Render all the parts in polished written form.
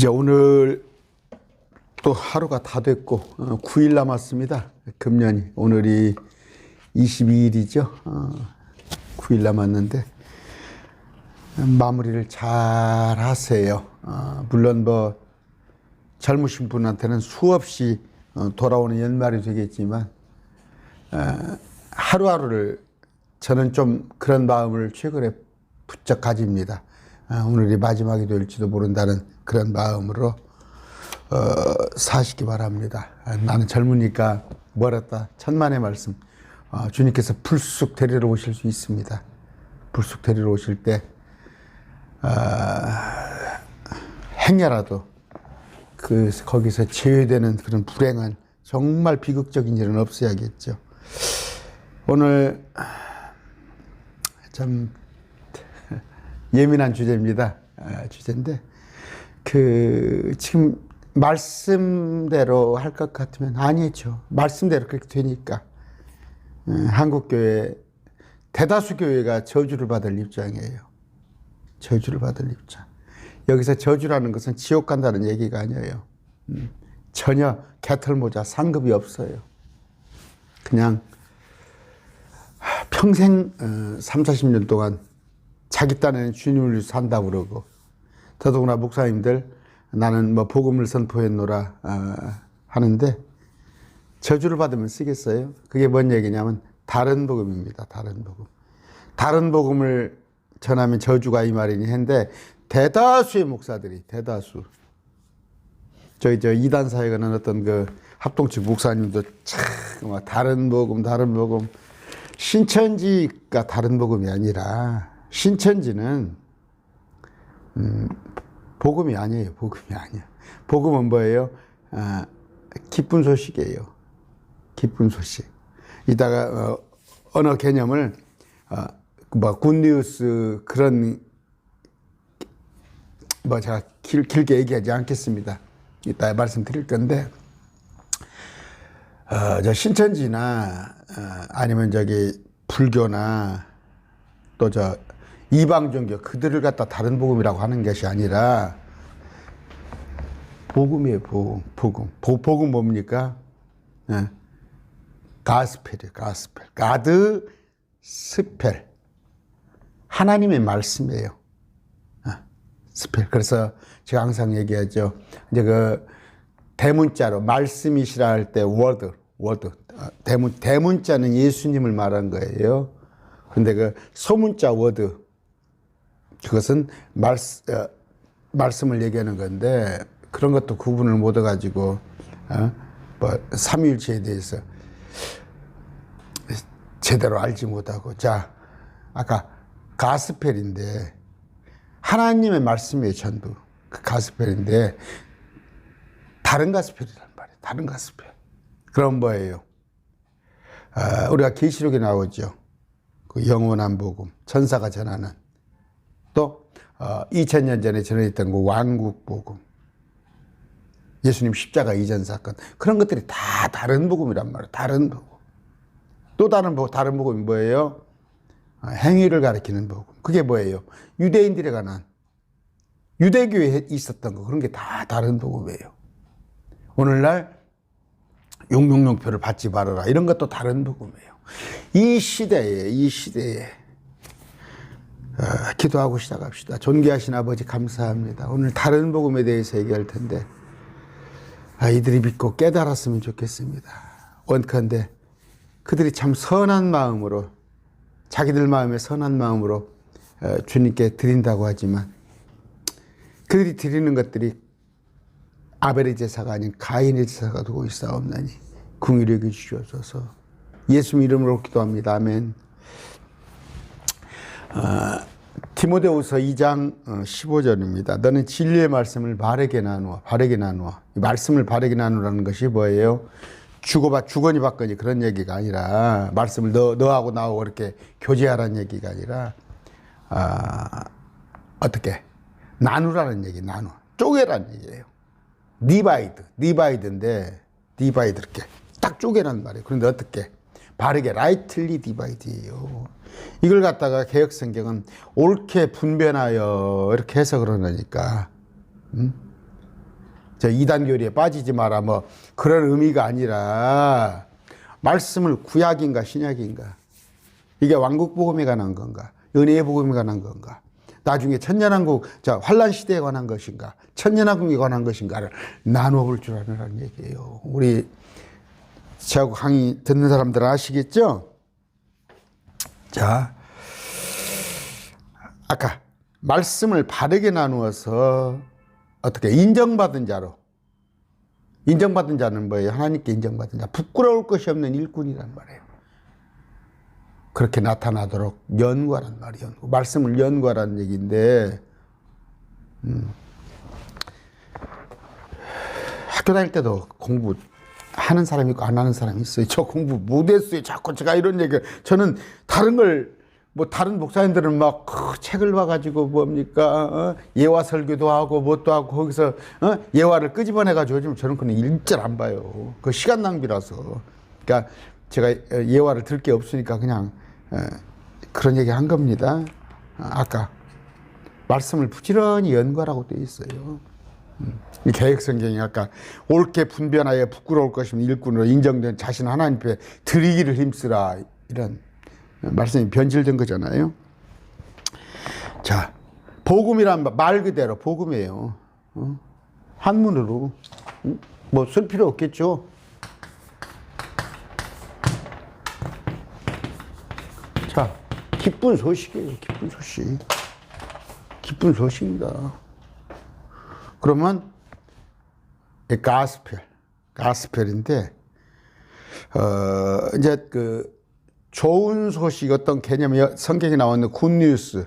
이제 오늘 또 하루가 다 됐고 9일 남았습니다. 금년이 오늘이 22일이죠. 9일 남았는데 마무리를 잘 하세요. 물론 뭐 젊으신 분한테는 수없이 돌아오는 연말이 되겠지만 하루하루를 저는 좀 그런 마음을 최근에 부쩍 가집니다. 오늘이 마지막이 될지도 모른다는 그런 마음으로 사시기 바랍니다. 나는 젊으니까 멀었다. 천만의 말씀. 주님께서 불쑥 데리러 오실 수 있습니다. 불쑥 데리러 오실 때 행여라도 거기서 제외되는 그런 불행한 정말 비극적인 일은 없어야겠죠. 오늘 참 예민한 주제입니다. 주제인데 지금 말씀대로 할 것 같으면 아니죠. 말씀대로 그렇게 되니까 한국교회 대다수 교회가 저주를 받을 입장이에요. 저주를 받을 입장. 여기서 저주라는 것은 지옥 간다는 얘기가 아니에요. 전혀 개털모자 상급이 없어요. 그냥 평생 3, 40년 동안 자기 딴에는 주님을 위해서 산다고 그러고, 더더구나 목사님들 나는 뭐 복음을 선포했노라 하는데 저주를 받으면 쓰겠어요? 그게 뭔 얘기냐면 다른 복음입니다. 다른 복음. 다른 복음을 전하면 저주가 이 말이니 했는데 대다수의 목사들이 대다수 저희 이단 사회가 는 어떤 그 합동측 목사님도 참 다른 복음 신천지가 다른 복음이 아니라 신천지는 복음이 아니에요. 복음이 아니야. 복음은 뭐예요? 기쁜 소식이에요. 기쁜 소식. 이따가 언어 개념을 굿뉴스 그런 제가 길게 얘기하지 않겠습니다. 이따 말씀드릴 건데 저 신천지나 아니면 불교나 또 이방 종교 그들을 갖다 다른 복음이라고 하는 것이 아니라 복음이에요. 복음 뭡니까? 가스펠이에요. 가스펠. 가드 스펠. 하나님의 말씀이에요. 스펠. 그래서 제가 항상 얘기하죠. 이제 대문자로 말씀이시라 할 때 워드. 대문자는 예수님을 말한 거예요. 근데 소문자 워드 그것은 말씀을 얘기하는 건데 그런 것도 구분을 못 해가지고 삼위일체에 대해서 제대로 알지 못하고 아까 가스펠인데 하나님의 말씀이에요. 전부 그 가스펠인데 다른 가스펠이란 말이에요. 다른 가스펠. 그럼 뭐예요? 우리가 계시록에 나오죠. 그 영원한 복음, 천사가 전하는 또 2000년 전에 전해졌던 그 왕국 복음, 예수님 십자가 이전 사건 그런 것들이 다 다른 복음이란 말이에요. 다른 복음. 또 다른 복음이 뭐예요? 행위를 가리키는 복음. 그게 뭐예요? 유대인들에 관한 유대교에 있었던 거 그런 게 다 다른 복음이에요. 오늘날 용명용표를 받지 말아라 이런 것도 다른 복음이에요. 이 시대에 기도하고 시작합시다. 존귀하신 아버지 감사합니다. 오늘 다른 복음에 대해서 얘기할 텐데 이들이 믿고 깨달았으면 좋겠습니다. 원컨대 그들이 참 선한 마음으로 자기들 마음에 선한 마음으로 주님께 드린다고 하지만 그들이 드리는 것들이 아벨의 제사가 아닌 가인의 제사가 되고 있사옵나니 긍휼히 여겨 주시옵소서. 예수님 이름으로 기도합니다. 아멘. 디모데후서 2장 15절입니다. 너는 진리의 말씀을 바르게 나누어. 말씀을 바르게 나누라는 것이 뭐예요? 주거니 받거니 그런 얘기가 아니라 말씀을 너하고 나하고 그렇게 교제하라는 얘기가 아니라 어떻게 나누라는 얘기. 쪼개라는 얘기예요. 디바이드인데 이렇게 딱 쪼개란 말이에요. 그런데 어떻게 바르게 rightly divide예요. 이걸 갖다가 개역성경은 옳게 분별하여 이렇게 해서 그러니까 저 이단 교리에 빠지지 마라 뭐 그런 의미가 아니라 말씀을 구약인가 신약인가, 이게 왕국 복음에 관한 건가, 은혜의 복음에 관한 건가, 나중에 천년왕국, 환란 시대에 관한 것인가, 천년왕국에 관한 것인가를 나눠볼 줄 아는 얘기예요. 우리 저하고 강의 듣는 사람들은 아시겠죠? 자, 아까 말씀을 바르게 나누어서 어떻게 인정받은 자로, 인정받은 자는 뭐예요? 하나님께 인정받은 자, 부끄러울 것이 없는 일꾼이란 말이에요. 그렇게 나타나도록 연구하란 말이에요. 말씀을 연구하라는 얘기인데, 학교 다닐 때도 공부하는 사람이 있고 안 하는 사람이 있어요. 저 공부 못했어요. 자꾸 제가 이런 얘기, 저는 다른 걸, 다른 목사님들은 막 책을 봐가지고 뭡니까, 예화 설교도 하고 뭣도 하고 거기서 예화를 끄집어내가지고 요즘 저는 그냥 일절 안 봐요. 그 시간 낭비라서. 그러니까 제가 예화를 들 게 없으니까 그냥 그런 얘기 한 겁니다. 아까 말씀을 부지런히 연구하라고 되어 있어요. 이 개혁성경이 아까 옳게 분별하여 부끄러울 것이면 일꾼으로 인정된 자신 하나님 앞에 드리기를 힘쓰라, 이런 말씀이 변질된 거잖아요. 자, 복음이란 말 그대로 복음이에요. 한문으로 뭐 쓸 필요 없겠죠. 자, 기쁜 소식이에요. 기쁜 소식. 기쁜 소식입니다. 그러면 가스펠인데 이제 그 좋은 소식, 어떤 개념이 성경에 나와 있는 굿뉴스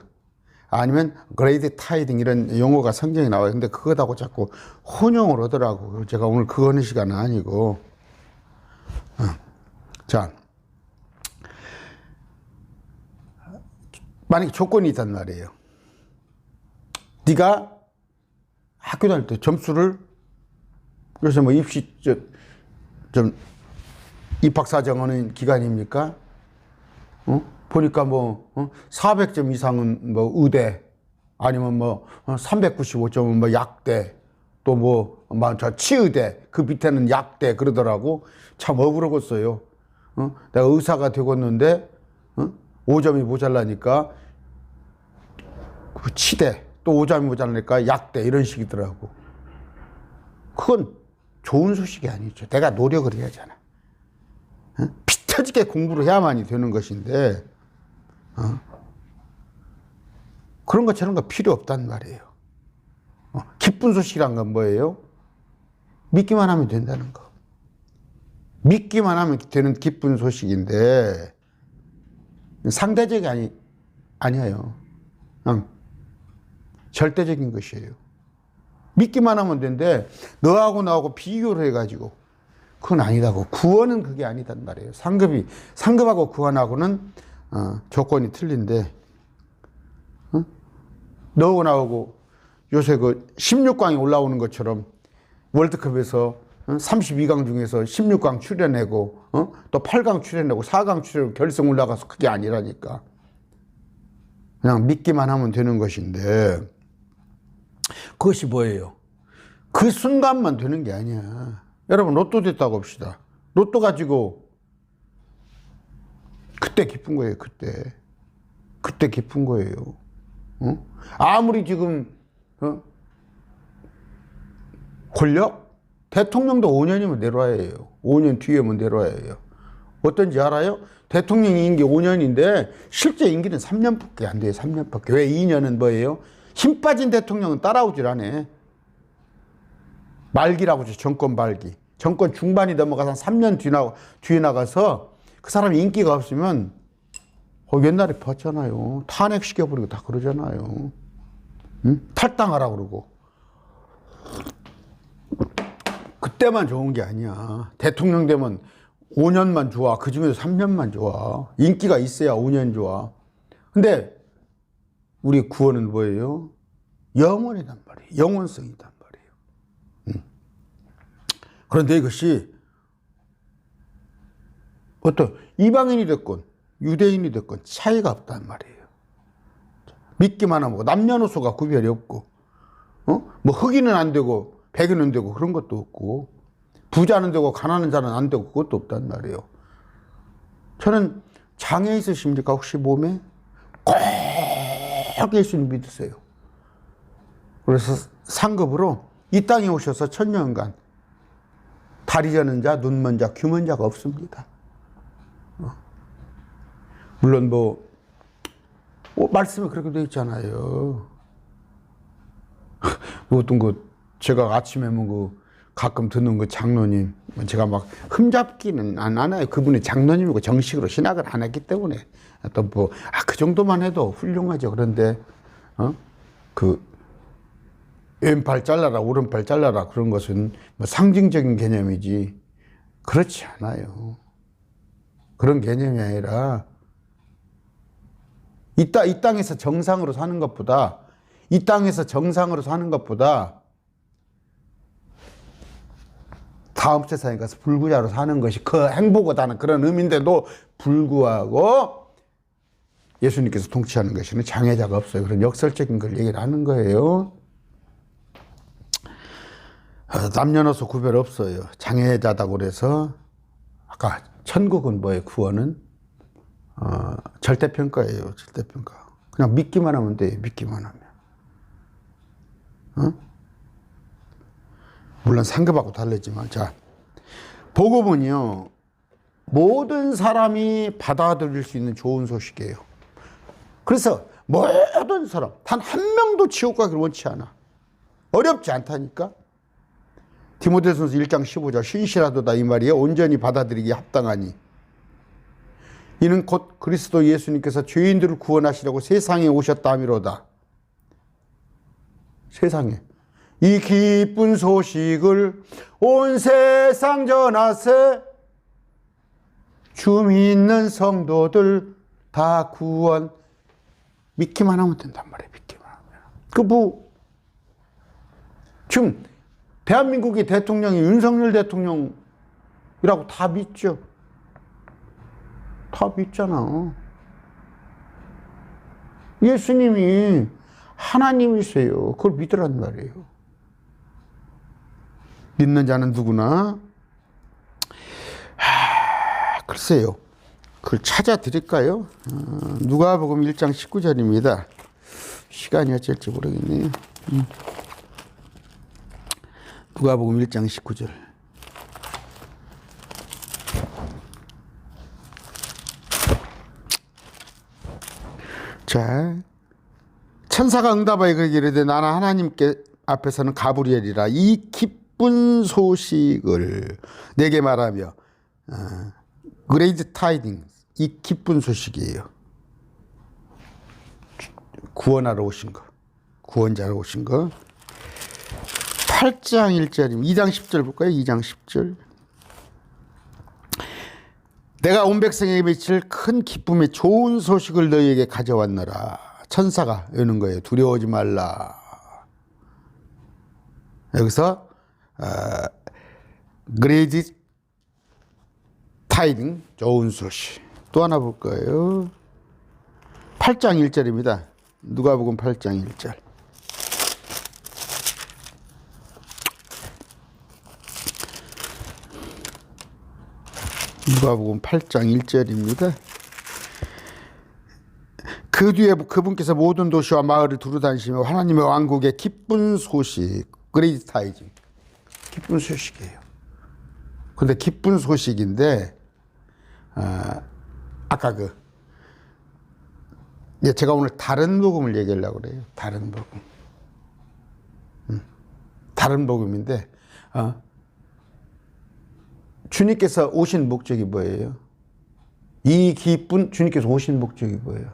아니면 그레이트 타이딩 이런 용어가 성경에 나와요. 근데 그것하고 자꾸 혼용을 하더라고. 제가 오늘 그거 하는 시간은 아니고. 자, 만약에 조건이 있단 말이에요. 네가 학교 다닐 때 점수를, 그래서 뭐 입시 좀 입학사정 하는 기간입니까? 보니까 400점 이상은 뭐 의대, 아니면 395점은 뭐 약대, 또 저 치의대, 그 밑에는 약대 그러더라고. 참 억울하겠어요. 내가 의사가 되겠는데 5점이 모자라니까 그 치대, 또 5점이 모자라니까 약대, 이런 식이더라고. 그건 좋은 소식이 아니죠. 내가 노력을 해야 하잖아. 피 터지게 공부를 해야만이 되는 것인데, 그런 거 저런 거 필요 없단 말이에요. 기쁜 소식이란 건 뭐예요? 믿기만 하면 된다는 거. 믿기만 하면 되는 기쁜 소식인데, 상대적이 아니에요. 절대적인 것이에요. 믿기만 하면 되는데, 너하고 나하고 비교를 해가지고, 그건 아니다고. 구원은 그게 아니단 말이에요. 상급하고 구원하고는 조건이 틀린데, 너하고 나하고 요새 그 16강이 올라오는 것처럼 월드컵에서 32강 중에서 16강 출연하고 또 8강 출연하고 4강 출연하고 결승 올라가서 그게 아니라니까. 그냥 믿기만 하면 되는 것인데, 그것이 뭐예요? 그 순간만 되는 게 아니야. 여러분, 로또 됐다고 합시다. 로또 가지고 그때 기쁜 거예요. 그때 기쁜 거예요. 아무리 지금 권력? 대통령도 5년이면 내려와야 해요. 5년 뒤에면 내려와야 해요. 어떤지 알아요? 대통령 임기 5년인데 실제 임기는 3년밖에 안 돼요. 3년밖에. 왜 2년은 뭐예요? 힘 빠진 대통령은 따라오질 않아. 말기라고 하죠. 정권 말기. 정권 중반이 넘어가서 한 3년 뒤에 나가서 그 사람이 인기가 없으면 옛날에 봤잖아요. 탄핵시켜버리고 다 그러잖아요. 응? 탈당하라고 그러고. 그때만 좋은 게 아니야. 대통령 되면 5년만 좋아. 그 중에서 3년만 좋아. 인기가 있어야 5년 좋아. 근데 우리 구원은 뭐예요? 영원이란 말이에요. 영원성이란 말이에요. 그런데 이것이 어떤 이방인이 됐건 유대인이 됐건 차이가 없단 말이에요. 믿기만 하고 남녀노소가 구별이 없고, 뭐 흑인은 안 되고 배교는 되고 그런 것도 없고, 부자는 되고 가난한 자는 안 되고 그것도 없단 말이에요. 저는 장애 있으십니까? 혹시 몸에? 꼭 예수님 믿으세요. 그래서 상급으로 이 땅에 오셔서 1000년간 다리 저는 자, 눈 먼 자, 귀 먼 자가 없습니다. 물론 말씀에 그렇게 되어 있잖아요. 어떤 제가 아침에 가끔 듣는 장로님, 제가 막 흠잡기는 안 하나요? 그분이 장로님이고 정식으로 신학을 안 했기 때문에 또 그 정도만 해도 훌륭하죠. 그런데 왼팔 잘라라, 오른팔 잘라라 그런 것은 상징적인 개념이지 그렇지 않아요. 그런 개념이 아니라 이 땅에서 정상으로 사는 것보다 다음 세상에 가서 불구자로 사는 것이 그 행복하다는 그런 의미인데도 불구하고 예수님께서 통치하는 것에는 장애자가 없어요. 그런 역설적인 걸 얘기를 하는 거예요. 남녀노소 구별 없어요. 장애자다고 그래서 아까 천국은 뭐예요? 구원은 절대평가예요. 절대평가. 그냥 믿기만 하면 돼요. 믿기만 하면. 물론 상급하고 다르지만, 자, 복음은요 모든 사람이 받아들일 수 있는 좋은 소식이에요. 그래서 모든 사람 단 한 명도 지옥 가기를 원치 않아. 어렵지 않다니까. 디모데전서 1장 15절 신실하도다 이 말이에요. 온전히 받아들이기 합당하니 이는 곧 그리스도 예수님께서 죄인들을 구원하시려고 세상에 오셨다 함이로다. 세상에 이 기쁜 소식을 온 세상 전하세 주 믿는 성도들 다 구원. 믿기만 하면 된단 말이에요. 믿기만 하면. 지금 대한민국의 대통령이 윤석열 대통령이라고 다 믿죠. 다 믿잖아. 예수님이 하나님이세요. 그걸 믿으란 말이에요. 믿는 자는 누구나. 글쎄요. 그걸 찾아 드릴까요? 누가복음 1장 19절입니다. 시간이 어쩔지 모르겠네요. 누가복음 1장 19절. 자, 천사가 응답하여 그에게 이르되 나는 하나님께 앞에서는 가브리엘이라 이 기쁜 소식을 내게 말하며 그레이트 타이딩 이 기쁜 소식이에요. 구원하러 오신 거, 구원자로 오신 거. 8장 1절입니다. 2장 10절 볼까요? 2장 10절. 내가 온 백성에게 미칠 큰 기쁨의 좋은 소식을 너희에게 가져왔노라. 천사가 여는 거예요. 두려워하지 말라. 여기서 그레이트 타이딩 좋은 소식. 또 하나 볼 거예요. 8장 1절입니다. 누가복음 8장 1절. 누가복음 8장 1절입니다. 그 뒤에 그분께서 모든 도시와 마을을 두루다니시며 하나님의 왕국의 기쁜 소식, 그레이트 타이징, 기쁜 소식이에요. 근데 기쁜 소식인데 아까 제가 오늘 다른 복음을 얘기하려고 그래요. 다른 복음. 다른 복음인데 주님께서 오신 목적이 뭐예요? 이 기쁜 주님께서 오신 목적이 뭐예요?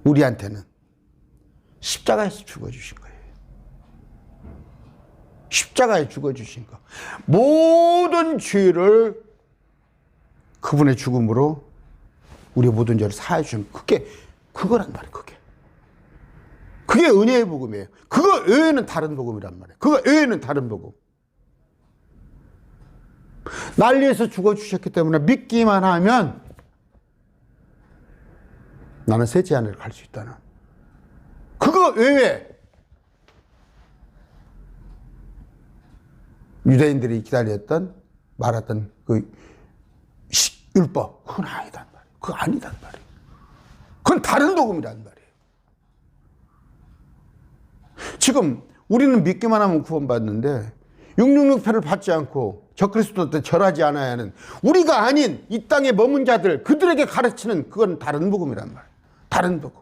우리한테는 십자가에서 죽어주신 거예요. 십자가에 죽어주신 거. 모든 죄를 그분의 죽음으로 우리의 모든 죄를 사해 주신 그거란 말이에요. 그게 은혜의 복음이에요. 그거 외에는 다른 복음이란 말이에요. 그거 외에는 다른 복음. 날 위해서 죽어주셨기 때문에 믿기만 하면 나는 새 제안을 갈 수 있다는. 그거 외에 유대인들이 기다렸던 말했던 그 율법, 그건 아니단 말이에요. 그거 아니단 말이에요. 그건 다른 복음이란 말이에요. 지금 우리는 믿기만 하면 구원받는데 666표를 받지 않고 적그리스도한테 절하지 않아야 하는 우리가 아닌 이 땅에 머문 자들, 그들에게 가르치는 그건 다른 복음이란 말이에요. 다른 복음.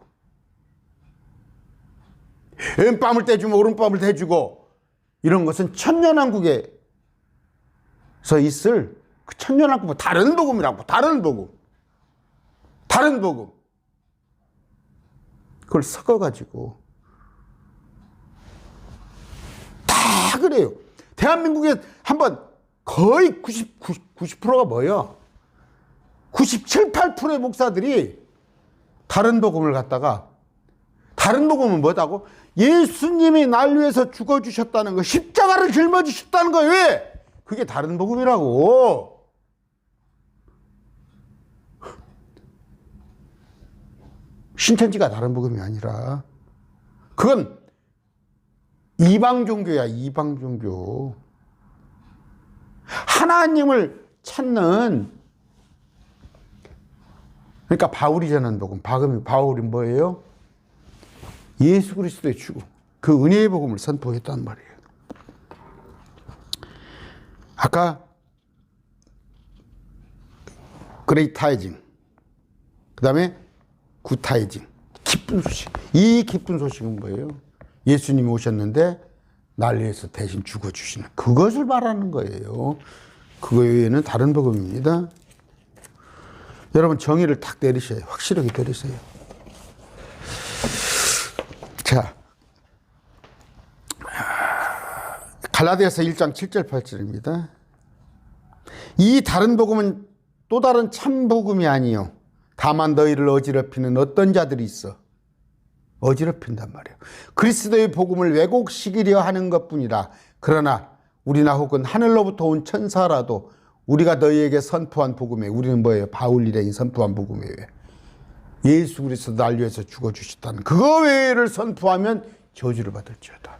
왼뺨을 떼주면 오른뺨을 대주고 이런 것은 천년왕국에서 있을 그 천년왕국은 다른 복음이라고. 다른 복음. 다른 복음. 그걸 섞어가지고 다 그래요. 대한민국에 한번 거의 90%가 뭐예요? 97, 8%의 목사들이 다른 복음을 갖다가, 다른 복음은 뭐다고? 예수님이 날 위해서 죽어주셨다는 거, 십자가를 짊어지셨다는 거. 왜? 그게 다른 복음이라고. 신천지가 다른 복음이 아니라 그건 이방 종교야. 이방 종교. 하나님을 찾는, 그러니까 바울이 전한 복음. 바울이 뭐예요? 예수 그리스도의 죽음, 그 은혜의 복음을 선포했단 말이에요. 아까 그레이트 타이징, 그 다음에 굿 타이징, 기쁜 소식. 이 기쁜 소식은 뭐예요? 예수님이 오셨는데 날 위해서 대신 죽어주시는 그것을 말하는 거예요. 그거 외에는 다른 복음입니다. 여러분 정의를 딱 내리셔요. 확실하게 내리세요. 자, 갈라디아서 1장 7절 8절입니다. 이 다른 복음은 또 다른 참 복음이 아니요 다만 너희를 어지럽히는 어떤 자들이 있어. 어지럽힌단 말이에요. 그리스도의 복음을 왜곡시키려 하는 것뿐이라. 그러나 우리나 혹은 하늘로부터 온 천사라도 우리가 너희에게 선포한 복음에, 우리는 뭐예요? 바울 일행이 선포한 복음에 예수 그리스도 날 위해서 죽어주셨다는 그거 외를 선포하면 저주를 받을지어다.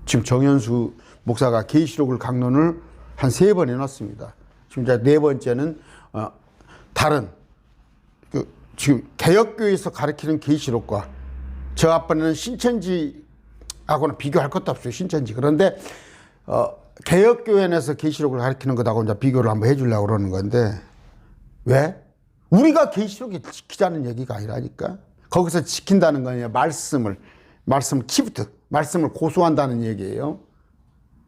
지금 정현수 목사가 계시록을 강론을 한 3번 해놨습니다. 지금 이제 4번째는 다른 지금 개혁교회에서 가르치는 계시록과 저 앞번에는 신천지하고는 비교할 것도 없어요. 신천지. 그런데 개혁교회 내에서 계시록을 가르치는 것하고 이제 비교를 한번 해주려고 그러는 건데, 왜? 우리가 계시록에 지키자는 얘기가 아니라니까. 거기서 지킨다는 거 아니에요. 말씀을 키프트, 말씀을 고소한다는 얘기예요.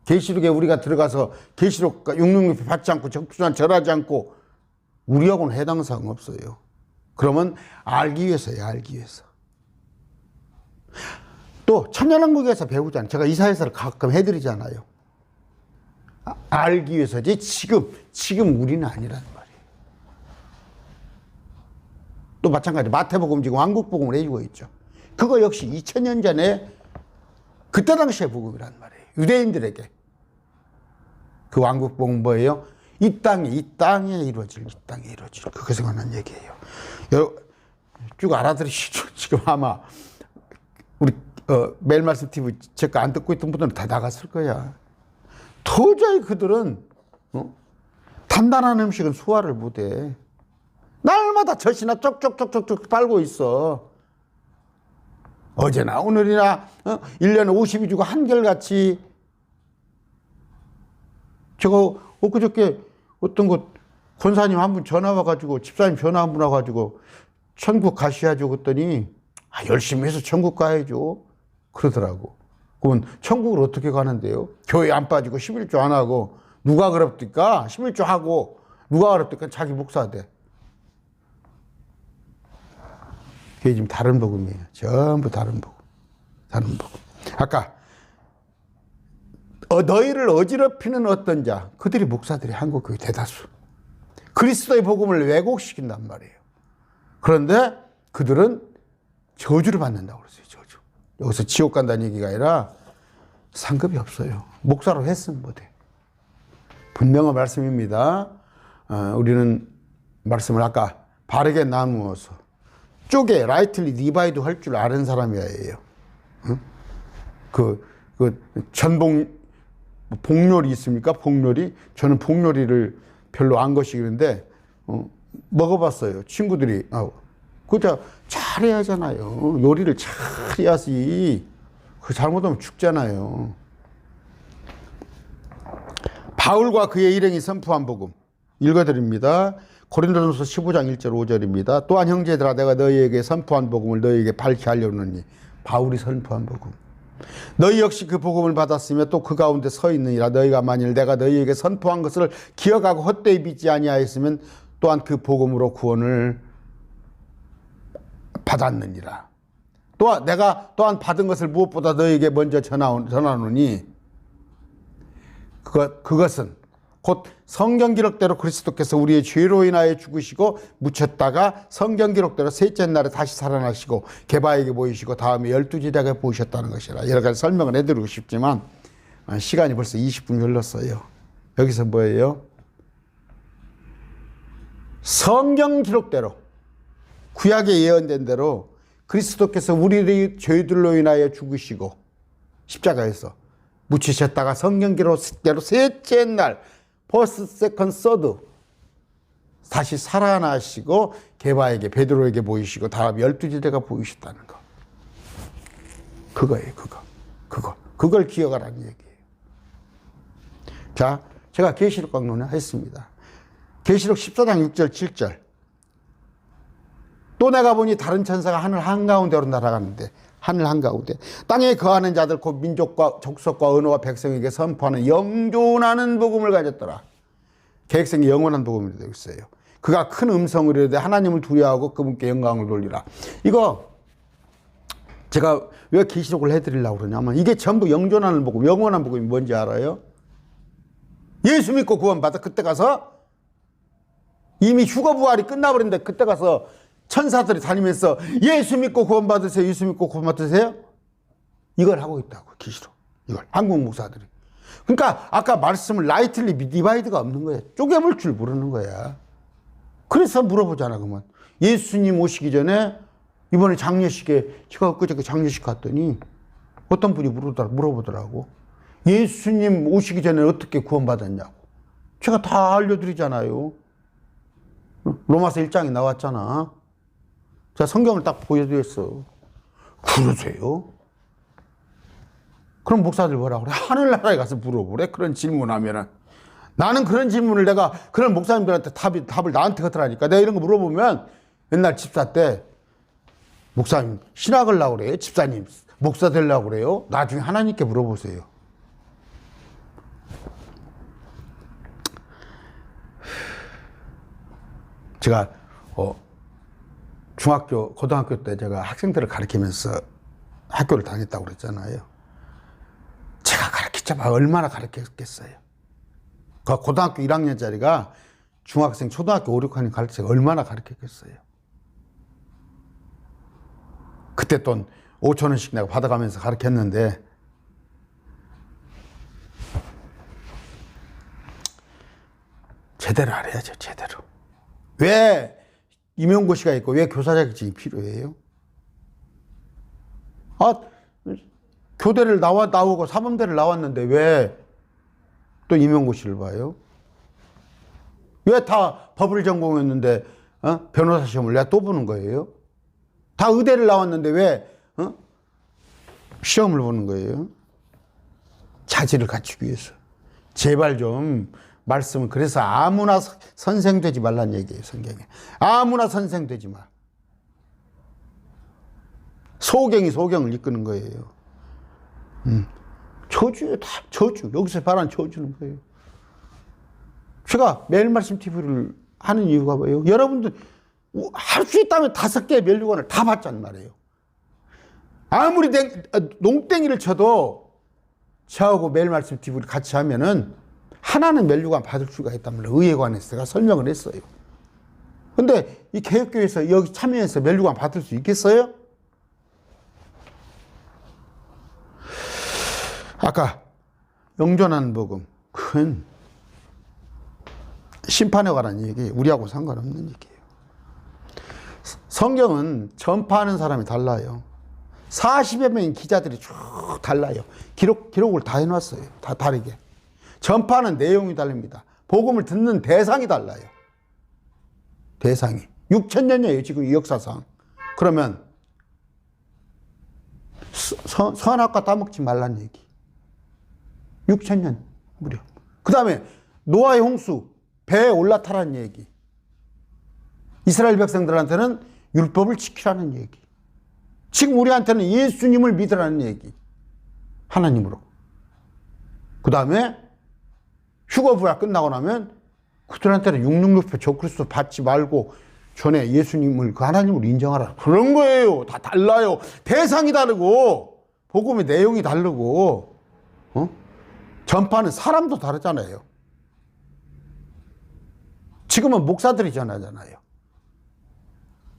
계시록에 우리가 들어가서 계시록 666표 받지 않고 적주한 절하지 않고 우리하고는 해당 사항 없어요. 그러면 알기 위해서예요. 알기 위해서. 또 천년왕국에서 배우잖아요. 제가 이사회서를 가끔 해드리잖아요. 알기 위해서지 지금 우리는 아니라는 말이에요. 또 마찬가지 마태복음 지금 왕국복음을 해주고 있죠. 그거 역시 2000년 전에 그때 당시의 복음이란 말이에요. 유대인들에게. 그 왕국복음 뭐예요? 이 땅에 이루어질 그것에 관한 얘기예요. 쭉 알아들으시죠. 지금 아마 우리 매일 말씀 TV 제 거 안 듣고 있던 분들은 다 나갔을 거야. 도저히 그들은 단단한 음식은 소화를 못해. 날마다 젖이나 쪽쪽쪽쪽쪽 빨고 있어. 어제나 오늘이나 1년에 52주가 한결같이. 저거 엊그저께 어떤 곳 권사님 한 분 전화 와가지고, 집사님 전화 한 분 와가지고 천국 가셔야죠 그랬더니 열심히 해서 천국 가야죠 그러더라고. 그러면 천국을 어떻게 가는데요? 교회 안 빠지고 11조 안 하고. 누가 그럽니까? 11조 하고. 누가 그럽니까? 자기 목사 돼. 그게 지금 다른 복음이에요. 전부 다른 복음. 다른 복음. 아까 너희를 어지럽히는 어떤 자, 그들이 목사들이 한국교회 대다수. 그리스도의 복음을 왜곡시킨단 말이에요. 그런데 그들은 저주를 받는다고 그랬어요. 저주. 여기서 지옥 간다는 얘기가 아니라 상급이 없어요. 목사로 했으면 못해. 분명한 말씀입니다. 우리는 말씀을 아까 바르게 나누어서 쪼개 라이틀리 디바이드 할 줄 아는 사람이에요. 응? 그 전복 복요리 있습니까? 복요리? 저는 복요리를 별로 안 거시기는데 먹어봤어요. 친구들이 그저 잘해야 하잖아요. 요리를 잘해야지. 그 잘못하면 죽잖아요. 바울과 그의 일행이 선포한 복음 읽어드립니다. 고린도전서 15장 1절 5절입니다. 또한 형제들아 내가 너희에게 선포한 복음을 너희에게 밝히 알려노니 바울이 선포한 복음. 너희 역시 그 복음을 받았으며 또 그 가운데 서 있느니라. 너희가 만일 내가 너희에게 선포한 것을 기억하고 헛되이 믿지 아니하였으면 또한 그 복음으로 구원을 받았느니라. 또한 내가 또한 받은 것을 무엇보다 너희에게 먼저 전하노니 그것은 곧 성경 기록대로 그리스도께서 우리의 죄로 인하여 죽으시고 묻혔다가 성경 기록대로 셋째 날에 다시 살아나시고 게바에게 보이시고 다음에 12제자에게 보이셨다는 것이라. 여러 가지 설명을 해드리고 싶지만 시간이 벌써 20분이 흘렀어요. 여기서 뭐예요? 성경 기록대로 구약에 예언된 대로 그리스도께서 우리의 죄들로 인하여 죽으시고 십자가에서 묻히셨다가 성경 기록대로 셋째 날 퍼스트, 세컨드, 서드 다시 살아나시고 게바에게 베드로에게 보이시고 다음 12제자가 보이셨다는 거. 그거예요. 그걸 기억하라는 얘기예요. 자, 제가 계시록 강론을 했습니다. 계시록 14장 6절 7절. 또 내가 보니 다른 천사가 하늘 한가운데로 날아가는데 하늘 한가운데 땅에 거하는 자들 곧 민족과 족속과 언어와 백성에게 선포하는 영존하는 복음을 가졌더라. 계획성이 영원한 복음이 되고 있어요. 그가 큰 음성으로 이르되 하나님을 두려워하고 그분께 영광을 돌리라. 이거 제가 왜 계시록을 해드리려고 그러냐면 이게 전부 영존하는 복음, 영원한 복음이 뭔지 알아요? 예수 믿고 구원받아 그때 가서 이미 휴거부활이 끝나버렸는데 그때 가서 천사들이 다니면서 예수 믿고 구원받으세요. 예수 믿고 구원받으세요. 이걸 하고 있다고. 계시록. 이걸 한국 목사들이. 그러니까 아까 말씀을 라이틀리 디바이드가 없는 거야. 쪼개볼 줄 모르는 거야. 그래서 물어보잖아. 그러면 예수님 오시기 전에 이번에 장례식에 제가 엊그저께 장례식 갔더니 어떤 분이 물어보더라고. 예수님 오시기 전에 어떻게 구원받았냐고. 제가 다 알려드리잖아요. 로마서 1장에 나왔잖아. 자, 성경을 딱 보여드렸어. 그러세요? 그럼 목사들 뭐라 그래? 하늘나라에 가서 물어보래? 그런 질문하면은. 나는 그런 질문을 내가 그런 목사님들한테 답을 나한테 하더라니까. 내가 이런 거 물어보면 옛날 집사 때 목사님 신학을 하려고 그래요? 집사님 목사 되려고 그래요? 나중에 하나님께 물어보세요. 제가 중학교, 고등학교 때 제가 학생들을 가르치면서 학교를 다녔다고 그랬잖아요. 제가 가르쳤자마 얼마나 가르쳤겠어요. 그 고등학교 1학년짜리가 중학생, 초등학교 5, 6학년 가르쳐서 얼마나 가르쳤겠어요. 그때 돈 5,000원씩 내가 받아가면서 가르쳤는데 제대로 알아야죠. 제대로. 왜 임용고시가 있고 왜 교사 자격증이 필요해요? 교대를 나오고 사범대를 나왔는데 왜 또 임용고시를 봐요? 왜 다 법을 전공했는데 변호사 시험을 내가 또 보는 거예요? 다 의대를 나왔는데 왜 시험을 보는 거예요? 자질을 갖추기 위해서. 제발 좀 말씀은 그래서 아무나 선생 되지 말란 얘기예요. 성경에. 아무나 선생 되지 마. 소경이 소경을 이끄는 거예요. 저주예요. 다 저주. 여기서 말하는 저주는 거예요. 제가 매일 말씀 TV를 하는 이유가 뭐예요? 여러분들 할 수 있다면 5개의 면류관을 다 받자는 말이에요. 아무리 농땡이를 쳐도 저하고 매일 말씀 TV를 같이 하면은 하나는 면류관 받을 수가 있단 말이에요. 의회관에서 제가 설명을 했어요. 근데 이 개혁교회에서 여기 참여해서 면류관 받을 수 있겠어요? 아까 영존하는 복음, 큰 심판에 관한 얘기, 우리하고 상관없는 얘기예요. 성경은 전파하는 사람이 달라요. 40여 명의 기자들이 쭉 달라요. 기록을 다 해놨어요. 다 다르게. 전파하는 내용이 다릅니다. 복음을 듣는 대상이 달라요. 대상이. 6,000년이에요, 지금 이 역사상. 그러면 선악과 따먹지 말라는 얘기. 6,000년 무려. 그 다음에 노아의 홍수, 배에 올라타라는 얘기. 이스라엘 백성들한테는 율법을 지키라는 얘기. 지금 우리한테는 예수님을 믿으라는 얘기. 하나님으로. 그 다음에 휴거부가 끝나고 나면 그들한테는 666표 적그리스도 받지 말고 전에 예수님을 그 하나님으로 인정하라. 그런 거예요. 다 달라요. 대상이 다르고 복음의 내용이 다르고 전파하는 사람도 다르잖아요. 지금은 목사들이 전하잖아요.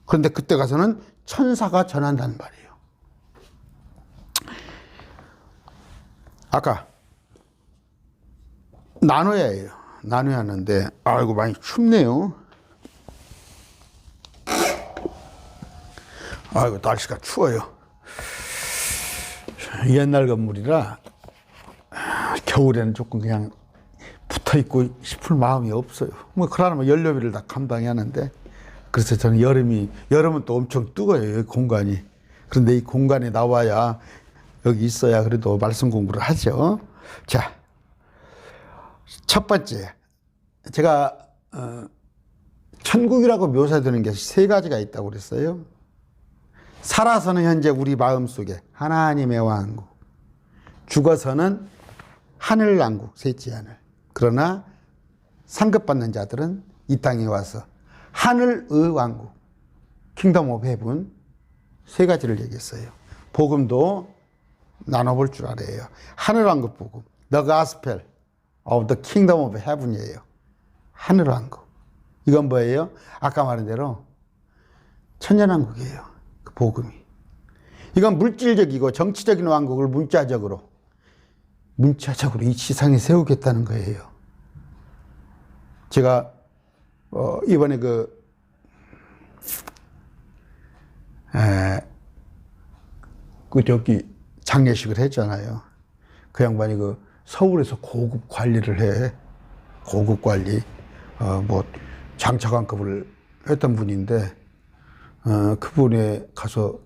그런데 그때 가서는 천사가 전한단 말이에요. 아까 나눠야예요. 나눠야 하는데 아이고 많이 춥네요. 아이고 날씨가 추워요. 옛날 건물이라 겨울에는 조금 그냥 붙어있고 싶을 마음이 없어요. 뭐 그러면 연료비를 다 감당해야 하는데 그래서 저는 여름은 또 엄청 뜨거워요. 여기 공간이. 그런데 이 공간에 나와야 여기 있어야 그래도 말씀 공부를 하죠. 자, 첫 번째 제가 천국이라고 묘사되는 게 세 가지가 있다고 그랬어요. 살아서는 현재 우리 마음속에 하나님의 왕국, 죽어서는 하늘왕국, 셋째 하늘. 그러나 상급받는 자들은 이 땅에 와서 하늘의 왕국, 킹덤 오브 헤븐, 세 가지를 얘기했어요. 복음도 나눠볼 줄 알아요. 하늘왕국 복음, The Gospel of the Kingdom of Heaven이에요. 하늘왕국. 이건 뭐예요? 아까 말한 대로 천년왕국이에요. 그 복음이. 이건 물질적이고 정치적인 왕국을 문자적으로 이 지상에 세우겠다는 거예요. 제가 이번에 저기 장례식을 했잖아요. 그 양반이 서울에서 고급 관리를 해. 고급 관리. 뭐 장차관급을 했던 분인데 그분에 가서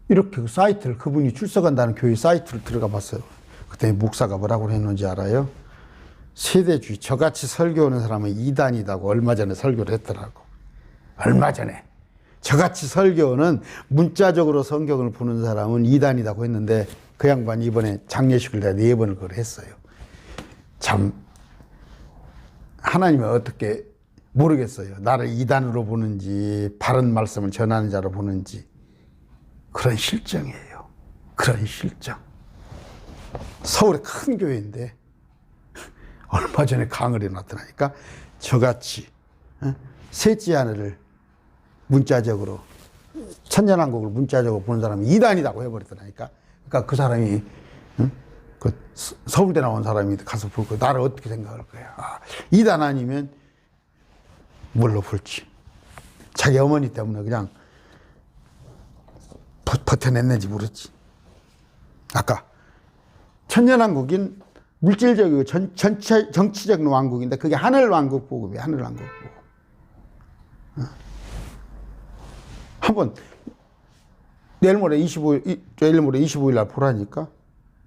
이렇게 그 사이트를, 그분이 출석한다는 교회 사이트를 들어가 봤어요. 그때 목사가 뭐라고 했는지 알아요? 세대주의, 저같이 설교하는 사람은 이단이다고 얼마 전에 설교를 했더라고. 얼마 전에. 저같이 설교는 문자적으로 성경을 보는 사람은 이단이라고 했는데 그 양반이 이번에 장례식을 내가 4번을 그걸 했어요. 참 하나님은 어떻게 모르겠어요. 나를 이단으로 보는지 바른 말씀을 전하는 자로 보는지. 그런 실정이에요. 그런 실정. 서울의 큰 교회인데 얼마 전에 강을 해놨더라니까. 저같이 셋째 하늘을 문자적으로, 천년왕국을 문자적으로 보는 사람이 이단이라고 해버리더라니까. 그러니까 그 사람이 그 서울대 나온 사람이 가서 보고 나를 어떻게 생각할 거야. 이단 아니면 뭘로 볼지. 자기 어머니 때문에 그냥 버텨냈는지 모르지. 아까 천년왕국인 물질적이고 정치적인 왕국인데 그게 하늘왕국 복음이에요. 하늘왕국 복음. 한번 내일 모레 25일 날 보라니까.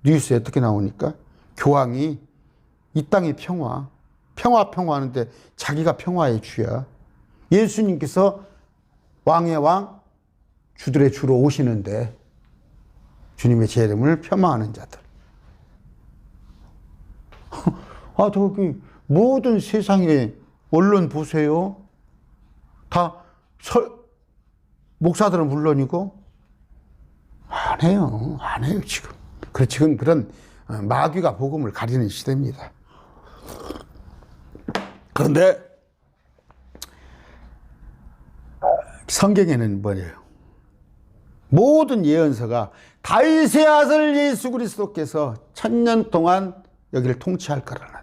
뉴스에 어떻게 나오니까 교황이 이 땅의 평화 하는데 자기가 평화의 주야. 예수님께서 왕의 왕, 주들의 주로 오시는데 주님의 제 이름을 폄하하는 자들. 저기 모든 세상에 언론 보세요. 다 목사들은 물론이고 안 해요 지금. 지금 그런 마귀가 복음을 가리는 시대입니다. 그런데 성경에는 뭐예요? 모든 예언서가 다윗의 아들 예수 그리스도께서 1000년 동안 여기를 통치할 거라는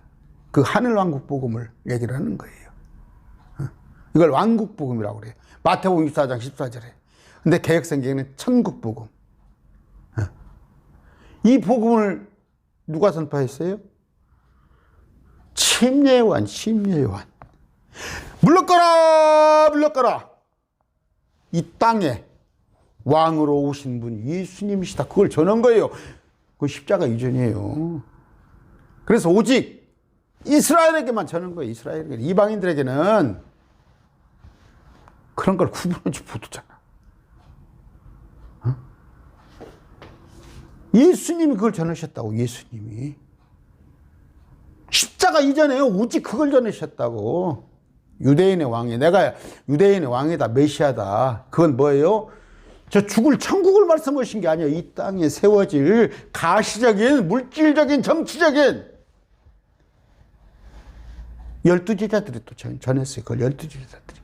그 하늘왕국 복음을 얘기를 하는 거예요. 이걸 왕국 복음이라고 그래요. 마태복음 24장 14절에. 근데 개혁성경에는 천국 복음. 이 복음을 누가 선포했어요? 침례요한. 물러가라, 물러가라. 이 땅에 왕으로 오신 분 예수님이시다. 그걸 전한 거예요. 그 십자가 이전이에요. 그래서 오직 이스라엘에게만 전한 거예요. 이스라엘에게. 이방인들에게는 그런 걸 구분하지 못하잖아. 어? 예수님이 그걸 전하셨다고. 예수님이 십자가 이전에 오직 그걸 전하셨다고. 유대인의 왕이, 내가 유대인의 왕이다, 메시아다. 그건 뭐예요? 저 죽을 천국을 말씀하신 게 아니에요. 이 땅에 세워질 가시적인, 물질적인, 정치적인 12제자들이 또 전했어요. 그걸 12제자들이.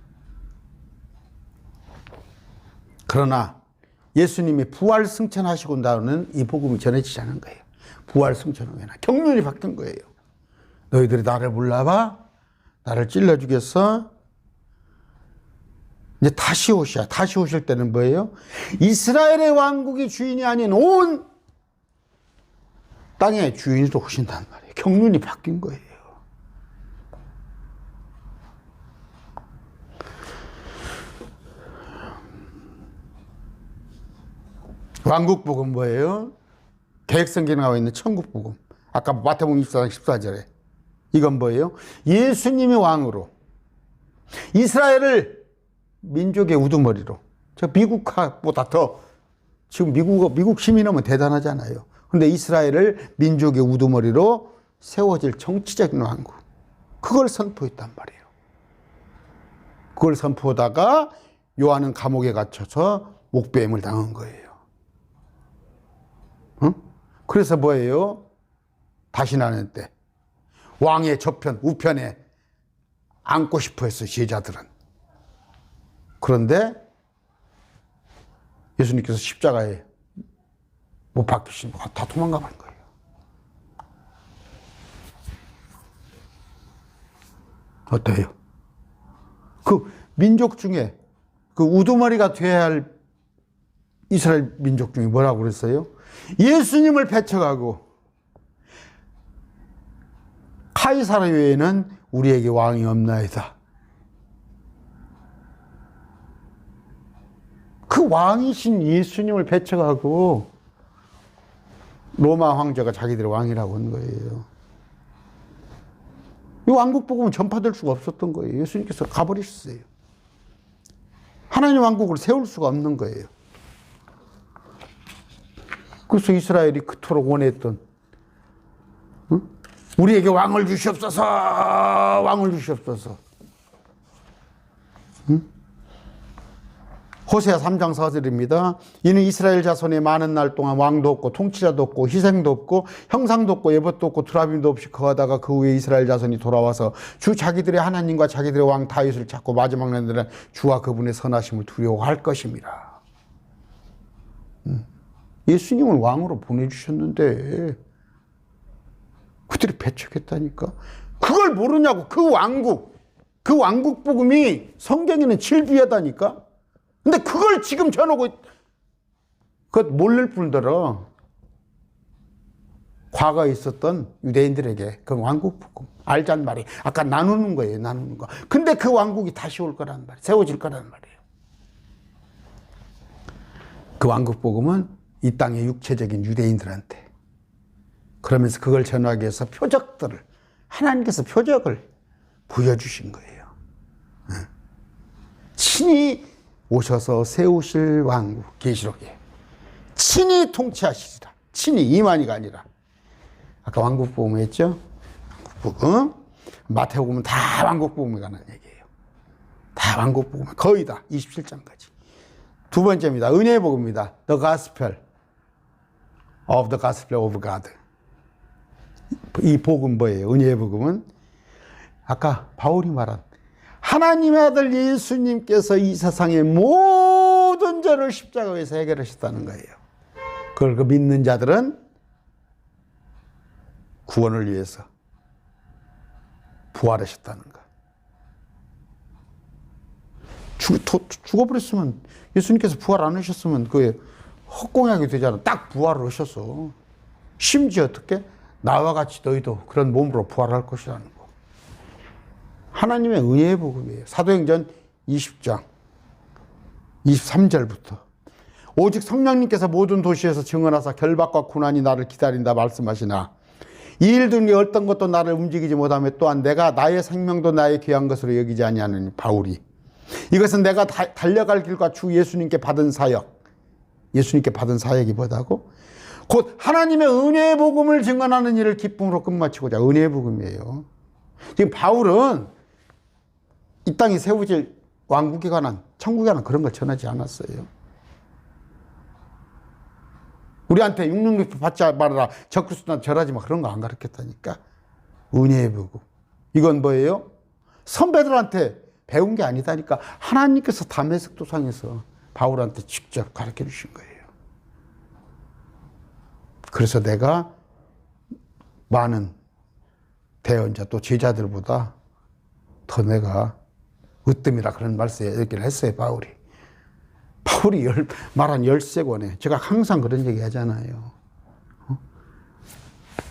그러나 예수님이 부활 승천하시고 나는 이 복음이 전해지지 않은 거예요. 부활 승천 후에나 경륜이 바뀐 거예요. 너희들이 나를 몰라봐? 나를 찔러 주겠어? 이제 다시 오셔. 다시 오실 때는 뭐예요? 이스라엘의 왕국이 주인이 아닌 온 땅의 주인으로 오신단 말이에요. 경륜이 바뀐 거예요. 왕국복음 뭐예요? 계획성경에 나와 있는 천국복음. 아까 마태복음 24장 14절에. 이건 뭐예요? 예수님이 왕으로 이스라엘을 민족의 우두머리로. 저 미국보다 더 지금 미국 시민이면 대단하잖아요. 근데 이스라엘을 민족의 우두머리로 세워질 정치적인 왕국. 그걸 선포했단 말이에요. 그걸 선포하다가 요한은 감옥에 갇혀서 목배임을 당한 거예요. 응? 그래서 뭐예요? 다시 나는 때 왕의 저편, 우편에 앉고 싶어 했어요, 제자들은. 그런데 예수님께서 십자가에 못 박히시고 다 도망가 버린 거예요. 어때요? 그 민족 중에 그 우두머리가 돼야 할 이스라엘 민족 중에 뭐라고 그랬어요? 예수님을 배척하고 카이사르 외에는 우리에게 왕이 없나이다. 그 왕이신 예수님을 배척하고 로마 황제가 자기들의 왕이라고 한 거예요. 이 왕국 복음은 전파될 수가 없었던 거예요. 예수님께서 가버리셨어요. 하나님 왕국을 세울 수가 없는 거예요. 그래서 이스라엘이 그토록 원했던, 응? 우리에게 왕을 주시옵소서, 왕을 주시옵소서. 응? 호세아 3장 4절입니다. 이는 이스라엘 자손의 많은 날 동안 왕도 없고 통치자도 없고 희생도 없고 형상도 없고 예법도 없고 두라빔도 없이 거하다가 그 후에 이스라엘 자손이 돌아와서 주 자기들의 하나님과 자기들의 왕 다윗을 찾고 마지막 날에는 주와 그분의 선하심을 두려워할 것입니다. 예수님을 왕으로 보내주셨는데 그들이 배척했다니까. 그걸 모르냐고. 그 왕국 복음이 성경에는 질비하다니까. 근데 그걸 지금 전하고 그것 모를 뿐더러 과거에 있었던 유대인들에게 그 왕국 복음 알잔 말이 아까 나누는 거예요. 나누는 거. 근데 그 왕국이 다시 올 거란 말이에요. 세워질 거란 말이에요. 그 왕국 복음은 이 땅의 육체적인 유대인들한테, 그러면서 그걸 전하기 위해서 표적들을, 하나님께서 표적을 보여주신 거예요. 친히 오셔서 세우실 왕국, 계시록에 친히 통치하시리라. 친히, 이만희가 아니라. 아까 왕국복음 했죠? 왕국복음. 마태복음은 다 왕국복음에 관한 얘기예요. 다 왕국복음, 거의 다 27장까지. 두 번째입니다. 은혜의 복음입니다. The Gospel of the Gospel of God. 이 복음 뭐예요? 은혜의 복음은 아까 바울이 말한 하나님의 아들 예수님께서 이 세상의 모든 죄를 십자가에서 해결하셨다는 거예요. 그걸 그 믿는 자들은 구원을 위해서 부활하셨다는 거. 죽어버렸으면, 예수님께서 부활 안 하셨으면 그게 헛공약이 되잖아. 딱 부활을 하셨어. 심지어 어떻게? 나와 같이 너희도 그런 몸으로 부활할 것이라는 거. 하나님의 은혜의 복음이에요. 사도행전 20장 23절부터 오직 성령님께서 모든 도시에서 증언하사 결박과 고난이 나를 기다린다 말씀하시나 이 일들 중에 어떤 것도 나를 움직이지 못하며 또한 내가 나의 생명도 나의 귀한 것으로 여기지 아니하느니 바울이 이것은 내가 달려갈 길과 주 예수님께 받은 사역, 예수님께 받은 사역이 뭐다고? 곧 하나님의 은혜의 복음을 증언하는 일을 기쁨으로 끝마치고자. 은혜의 복음이에요. 지금 바울은 이 땅에 세워질 왕국에 관한, 천국에 관한 그런 걸 전하지 않았어요. 우리한테 육능력도 받지 말아라, 적그리스도나 절하지 마, 그런 거 안 가르쳤다니까. 은혜의 복음. 이건 뭐예요? 선배들한테 배운 게 아니다니까. 하나님께서 다메섹 도상에서 바울한테 직접 가르쳐 주신 거예요. 그래서 내가 많은 대언자 또 제자들보다 더 내가 으뜸이라 그런 말씀 얘기를 했어요, 바울이. 바울이 말한 13권에 제가 항상 그런 얘기 하잖아요.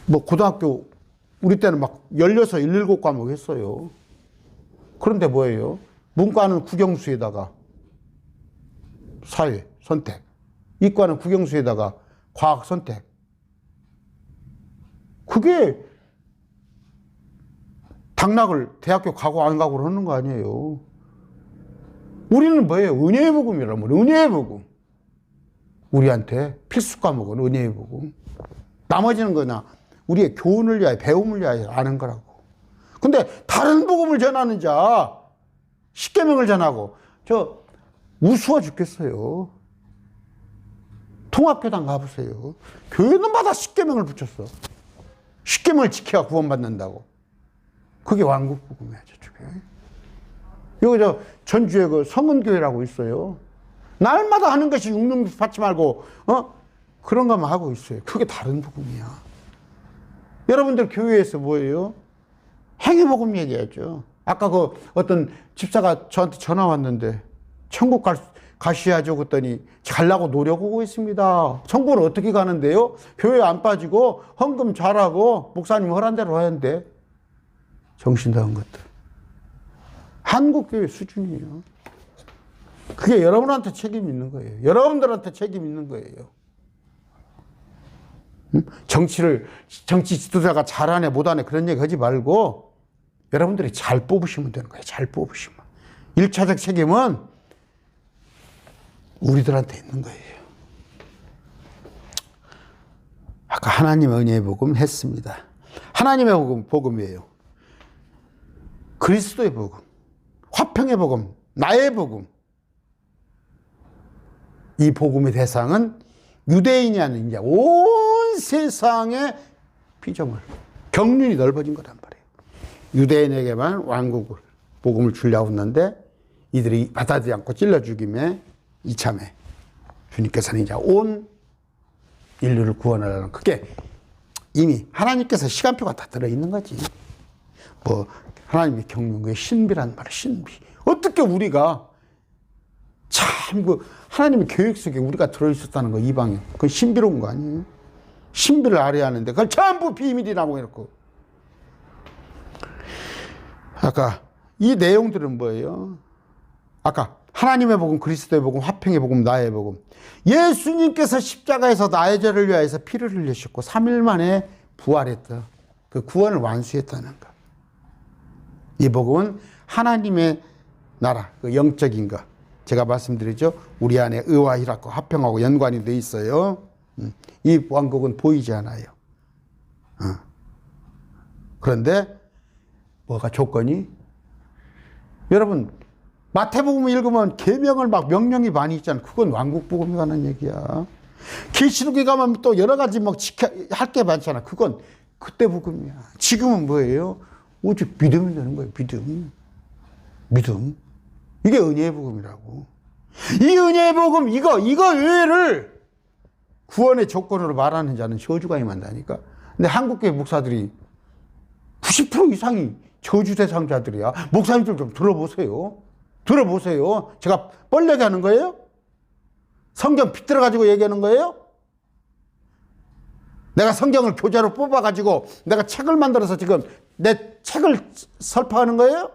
뭐 고등학교 우리 때는 막 16, 17과목 했어요. 그런데 뭐예요? 문과는 국영수에다가 사회 선택, 이과는 국영수에다가 과학 선택. 그게 당락을 대학교 가고 안 가고 하는 거 아니에요. 우리는 뭐예요? 은혜의 복음이란 말이에요. 은혜의 복음. 우리한테 필수 과목은 은혜의 복음. 나머지는 그냥 우리의 교훈을 위하여, 배움을 위하여 아는 거라고. 근데 다른 복음을 전하는 자, 십계명을 전하고, 저 우스워 죽겠어요. 통합교당 가보세요. 교회는마다 십계명을 붙였어. 십계명을 지켜야 구원받는다고. 그게 왕국 복음이야, 저쪽에. 여기 저 전주에 그 성은교회라고 있어요. 날마다 하는 것이 육능 받지 말고, 그런 것만 하고 있어요. 그게 다른 복음이야. 여러분들 교회에서 뭐예요? 행위복음 얘기하죠. 아까 그 어떤 집사가 저한테 전화 왔는데, 천국 가셔야죠. 그랬더니, 가려고 노력하고 있습니다. 천국을 어떻게 가는데요? 교회 안 빠지고, 헌금 잘하고, 목사님 허란 대로 하는데, 정신 나간 것들. 한국교회 수준이에요. 그게 여러분한테 책임 있는 거예요. 여러분들한테 책임 있는 거예요. 정치 지도자가 잘하네, 못하네, 그런 얘기 하지 말고, 여러분들이 잘 뽑으시면 되는 거예요. 잘 뽑으시면. 1차적 책임은 우리들한테 있는 거예요. 아까 하나님의 은혜의 복음 했습니다. 하나님의 복음이에요. 그리스도의 복음, 화평의 복음, 나의 복음. 이 복음의 대상은 유대인이 아닌 이제 온 세상의 피조물, 경륜이 넓어진 거란 말이에요. 유대인에게만 왕국을, 복음을 주려고 했는데 이들이 받아들이지 않고 찔러 죽임에 이참에 주님께서는 이제 온 인류를 구원하려는, 그게 이미 하나님께서 시간표가 다 들어있는 거지. 뭐 하나님의 경륜의 신비란 말이에요. 신비. 어떻게 우리가 참 그 하나님의 계획 속에 우리가 들어있었다는 거, 이방인. 그건 신비로운 거 아니에요? 신비를 알아야 하는데 그걸 전부 비밀이라고 해놓고. 아까 이 내용들은 뭐예요? 아까 하나님의 복음, 그리스도의 복음, 화평의 복음, 나의 복음. 예수님께서 십자가에서 나의 죄를 위하여서 피를 흘리셨고 3일 만에 부활했다. 그 구원을 완수했다는 거. 이 복음은 하나님의 나라, 그 영적인 것. 제가 말씀드리죠. 우리 안에 의와 희락과 화평하고 연관이 돼 있어요. 이 왕국은 보이지 않아요. 그런데 뭐가 조건이? 여러분 마태복음 읽으면 계명을 막 명령이 많이 있잖아요. 그건 왕국복음에 관한 얘기야. 계시록에 가면 또 여러 가지 막 할 게 많잖아. 그건 그때 복음이야. 지금은 뭐예요? 오직 믿으면 되는 거예요. 믿음. 이게 은혜의 복음이라고. 이 은혜의 복음, 이거 외를 구원의 조건으로 말하는 자는 저주가 임한다니까. 근데 한국교회 목사들이 90% 이상이 저주 대상자들이야. 목사님들 좀 들어보세요. 제가 뻘레게 하는 거예요? 성경 빗들어 가지고 얘기하는 거예요? 내가 성경을 교재로 뽑아가지고 내가 책을 만들어서 지금 내 책을 설파하는 거예요?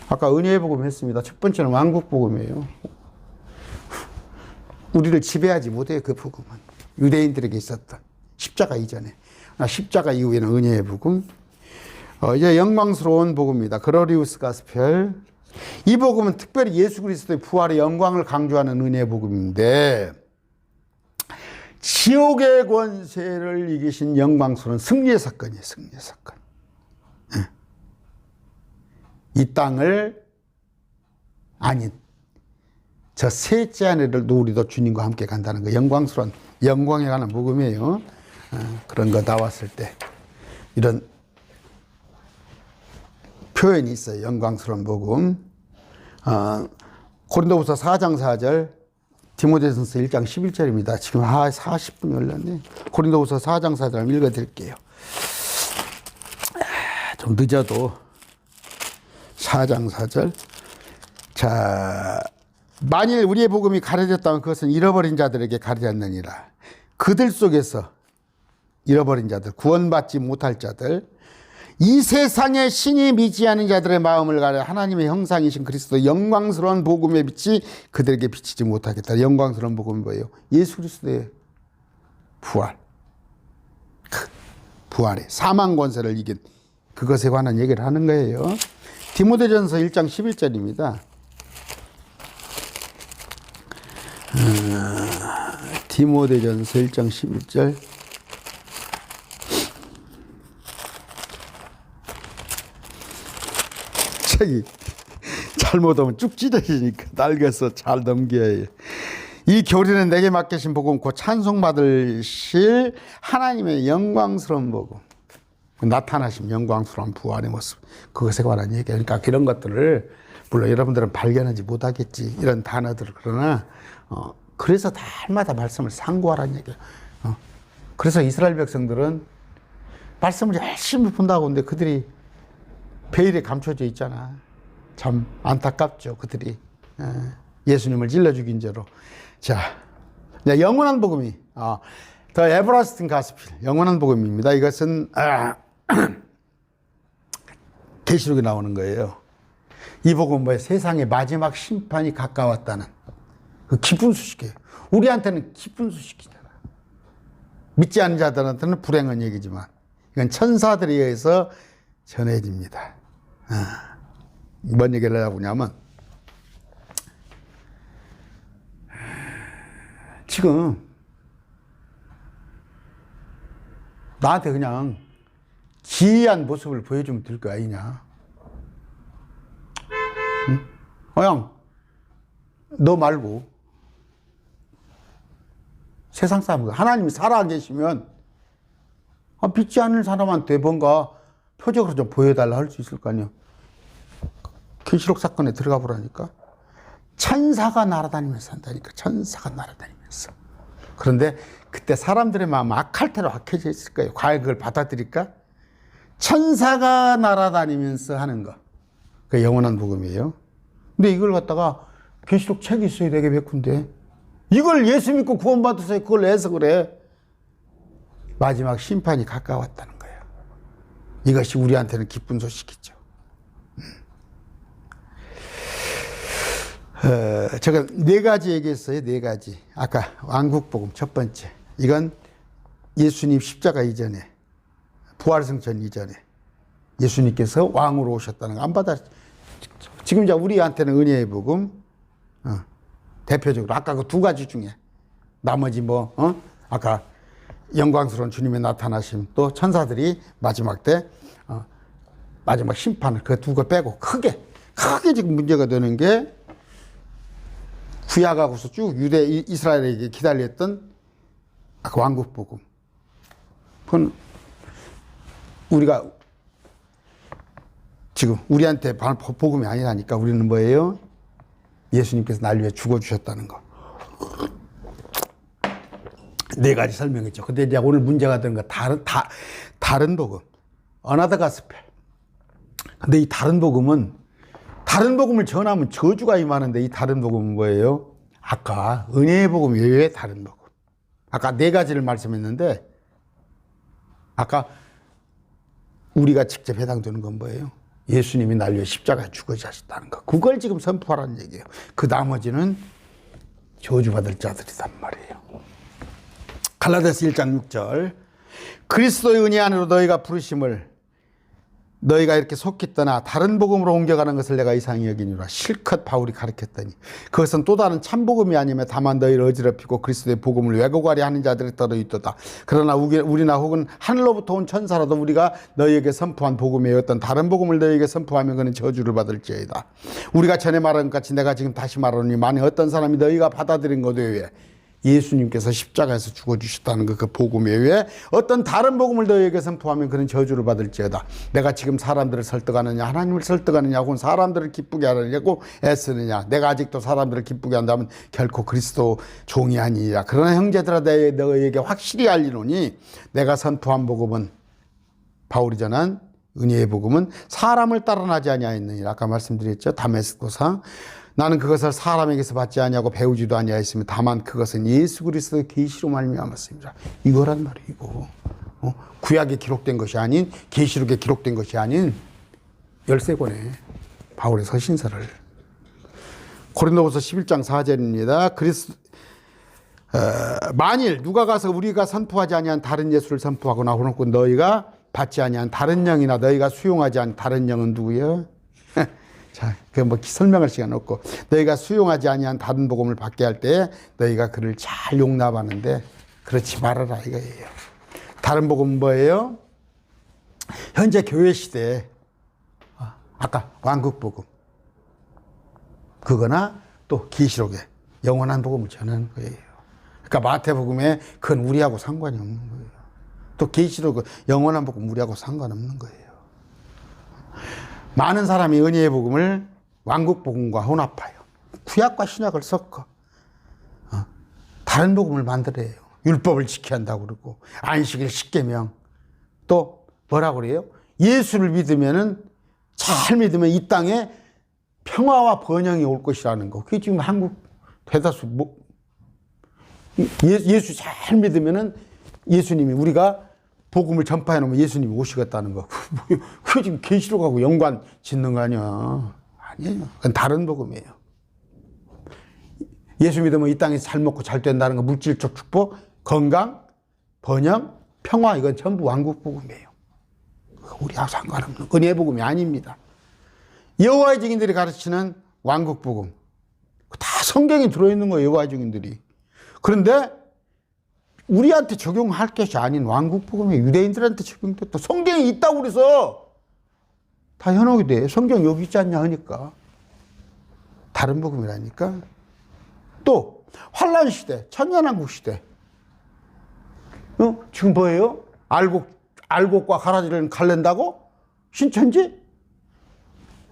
아까 은혜의 복음 했습니다. 첫 번째는 왕국 복음이에요. 우리를 지배하지 못해요. 그 복음은 유대인들에게 있었던 십자가 이전에, 십자가 이후에는 은혜의 복음. 이제 영광스러운 복음입니다. 글로리우스 가스펠. 이 복음은 특별히 예수 그리스도의 부활의 영광을 강조하는 은혜의 복음인데, 지옥의 권세를 이기신 영광스러운 승리의 사건이에요. 승리의 사건. 이 땅을 아닌 저 셋째 아내를 우리도 주님과 함께 간다는 거, 영광스러운 영광에 관한 복음이에요. 그런 거 나왔을 때 이런 표현이 있어요. 영광스러운 복음. 고린도후서 4장 4절, 디모데전서 1장 11절입니다. 지금 40분이 흘렀네. 고린도후서 4장 4절 읽어드릴게요. 좀 늦어도 4장 4절. 자, 만일 우리의 복음이 가려졌다면 그것은 잃어버린 자들에게 가려졌느니라. 그들 속에서 잃어버린 자들, 구원받지 못할 자들, 이 세상에 신이 미지하는 자들의 마음을 가려 하나님의 형상이신 그리스도 영광스러운 복음의 빛이 그들에게 비치지 못하겠다. 영광스러운 복음이 뭐예요? 예수 그리스도의 부활. 부활의 사망 권세를 이긴 그것에 관한 얘기를 하는 거예요. 디모데전서 1장 11절입니다. 디모데전서 1장 11절. 책이 잘못하면 쭉 찢어지니까 낡아서 잘 넘겨야 해요. 이 교리는 내게 맡기신 복음 곧 찬송받으실 하나님의 영광스러운 복음, 나타나신 영광스러운 부활의 모습, 그것에 관한 얘기. 그러니까 그런 것들을 물론 여러분들은 발견하지 못하겠지, 이런 단어들을. 그러나 그래서 날마다 말씀을 상고하라는 얘기예요. 그래서 이스라엘 백성들은 말씀을 열심히 본다고 하는데 그들이 베일에 감춰져 있잖아. 참 안타깝죠. 그들이 예수님을 찔러 죽인 죄로. 자, 영원한 복음이 더 에버라스팅 가스필, 영원한 복음입니다. 이것은 계시록에 나오는 거예요. 이 복음은 뭐예요? 세상의 마지막 심판이 가까웠다는 그 기쁜 소식이에요. 우리한테는 기쁜 소식이잖아. 믿지 않는 자들한테는 불행한 얘기지만 이건 천사들에 의해서 전해집니다. 뭔 얘기를 하고 있냐면, 지금 나한테 그냥 기이한 모습을 보여주면 될 거 아니냐. 응? 형, 너 말고 세상 사람들, 하나님이 살아계시면 믿지 않는 사람한테 뭔가 표적으로 좀 보여달라 할 수 있을 거 아니에요. 계시록 사건에 들어가 보라니까. 천사가 날아다니면서 한다니까. 천사가 날아다니면서. 그런데 그때 사람들의 마음 악할 대로 악해져 있을 거예요. 과연 그걸 받아들일까? 천사가 날아다니면서 하는 거, 그 영원한 복음이에요. 근데 이걸 갖다가 계시록 책이 있어야 되게 백군데 이걸 예수 믿고 구원받으세요 그걸 해석을 해. 마지막 심판이 가까웠다는 거예요. 이것이 우리한테는 기쁜 소식이죠. 제가 네 가지 얘기했어요. 네 가지. 아까 왕국복음 첫 번째. 이건 예수님 십자가 이전에, 부활승천 이전에 예수님께서 왕으로 오셨다는 거 안 받아. 지금 이제 우리한테는 은혜의 복음. 대표적으로 아까 그 두 가지 중에 나머지 아까 영광스러운 주님의 나타나심, 또 천사들이 마지막 때 마지막 심판을, 그 두 거 빼고 크게 지금 문제가 되는 게 구약하고서 쭉 이스라엘에게 기다렸던 아까 왕국 복음. 그건 우리가 지금 우리한테 복음이 아니라니까. 우리는 뭐예요? 예수님께서 날 위해 죽어주셨다는 거. 네 가지 설명했죠. 근데 이제 오늘 문제가 되는 거 다른 복음. Another Gospel. 근데 이 다른 복음은, 다른 복음을 전하면 저주가 임하는데 이 다른 복음은 뭐예요? 아까 은혜의 복음 외에 다른 복음. 아까 네 가지를 말씀했는데 아까 우리가 직접 해당되는 건 뭐예요? 예수님이 날 위해 십자가에 죽어지셨다는 거. 그걸 지금 선포하라는 얘기예요. 그 나머지는 저주받을 자들이란 말이에요. 갈라디아서 1장 6절 그리스도의 은혜 안으로 너희가 부르심을 너희가 이렇게 속히 떠나 다른 복음으로 옮겨가는 것을 내가 이상히 여기니라. 실컷 바울이 가르쳤더니 그것은 또 다른 참복음이 아니며 다만 너희를 어지럽히고 그리스도의 복음을 왜곡하려 하는 자들이 떨어 있도다. 그러나 우리나 혹은 하늘로부터 온 천사라도 우리가 너희에게 선포한 복음의 어떤 다른 복음을 너희에게 선포하면 그는 저주를 받을지어다. 우리가 전에 말한 것 같이 내가 지금 다시 말하노니 만약 어떤 사람이 너희가 받아들인 것 외에 예수님께서 십자가에서 죽어주셨다는 그 복음 외에 어떤 다른 복음을 너희에게 선포하면 그는 저주를 받을지어다. 내가 지금 사람들을 설득하느냐 하나님을 설득하느냐 혹은 사람들을 기쁘게 하려고 애쓰느냐. 내가 아직도 사람들을 기쁘게 한다면 결코 그리스도 종이 아니니라. 그러나 형제들아 너희에게 확실히 알리노니 내가 선포한 복음은 바울이 전한 은혜의 복음은 사람을 따라 나지 아니하였느니라. 아까 말씀드렸죠. 다메스코상 나는 그것을 사람에게서 받지 아니하고 배우지도 아니하였으며 다만 그것은 예수 그리스도의 계시로 말미암았습니다. 이거란 말이고 구약에 기록된 것이 아닌 계시록에 기록된 것이 아닌 13권의 바울의 서신서를 고린도후서 11장 4절입니다. 만일 누가 가서 우리가 선포하지 아니한 다른 예수를 선포하거나 혹은 너희가 받지 아니한 다른 영이나 너희가 수용하지 않은 다른 영은 누구예요? 자, 그 뭐 설명할 시간 없고 너희가 수용하지 아니한 다른 복음을 받게 할 때 너희가 그를 잘 용납하는데 그렇지 말아라 이거예요. 다른 복음은 뭐예요? 현재 교회 시대에 아까 왕국 복음 그거나 또 계시록에 영원한 복음을 전하는 거예요. 그러니까 마태복음에 그건 우리하고 상관이 없는 거예요. 또 계시록은 영원한 복음 우리하고 상관없는 거예요. 많은 사람이 은혜의 복음을 왕국 복음과 혼합하여 구약과 신약을 섞어 다른 복음을 만들어요. 율법을 지켜야 한다고 그러고 안식일 10계명 또 뭐라고 그래요? 예수를 믿으면은 잘 믿으면 이 땅에 평화와 번영이 올 것이라는 거. 그게 지금 한국 대다수 예수 잘 믿으면은 예수님이 우리가 복음을 전파해 놓으면 예수님이 오시겠다는 거. 그게 지금 계시록하고 연관 짓는 거 아니야. 아니에요. 그건 다른 복음이에요. 예수 믿으면 이 땅에서 잘 먹고 잘 된다는 거, 물질적 축복, 건강, 번영, 평화, 이건 전부 왕국 복음이에요. 우리하고 상관없는 은혜 복음이 아닙니다. 여호와의 증인들이 가르치는 왕국 복음. 다 성경에 들어있는 거예요, 여호와의 증인들이. 그런데 우리한테 적용할 것이 아닌 왕국 복음이 유대인들한테 적용됐다. 성경에 있다고 그래서 다 현혹이 돼. 성경 여기 있지 않냐 하니까. 다른 복음이라니까. 또 환란 시대, 천년왕국 시대. 지금 뭐예요? 알곡과 가라지를 갈랜다고? 신천지?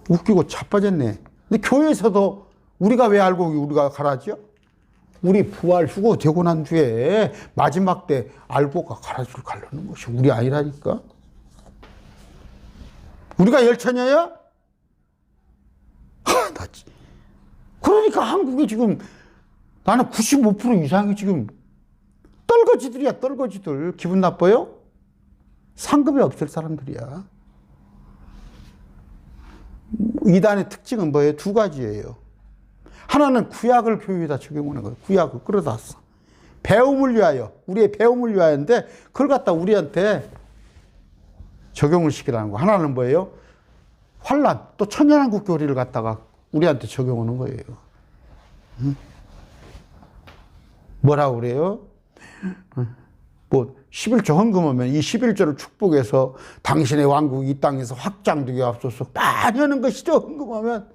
웃기고 자빠졌네. 근데 교회에서도 우리가 왜 알곡이 우리가 가라지요? 우리 부활 휴거 되고 난 뒤에 마지막 때 알곡과 가라지를 갈르는 것이 우리 아니라니까. 우리가 열처녀야? 그러니까 한국이 지금 나는 95% 이상이 지금 떨거지들이야. 떨거지들. 기분 나빠요? 상급이 없을 사람들이야. 이단의 특징은 뭐예요? 두 가지예요. 하나는 구약을 교회에다 적용하는 거예요. 구약을 끌어다 왔어. 배움을 위하여, 우리의 배움을 위하여인데 그걸 갖다 우리한테 적용을 시키라는 거. 하나는 뭐예요? 환란, 또 천년왕국 교리를 갖다가 우리한테 적용하는 거예요. 뭐라고 그래요? 뭐 11조 헌금하면 이 11조를 축복해서 당신의 왕국이 이 땅에서 확장되게 앞서서 많이 하는 것이죠. 헌금하면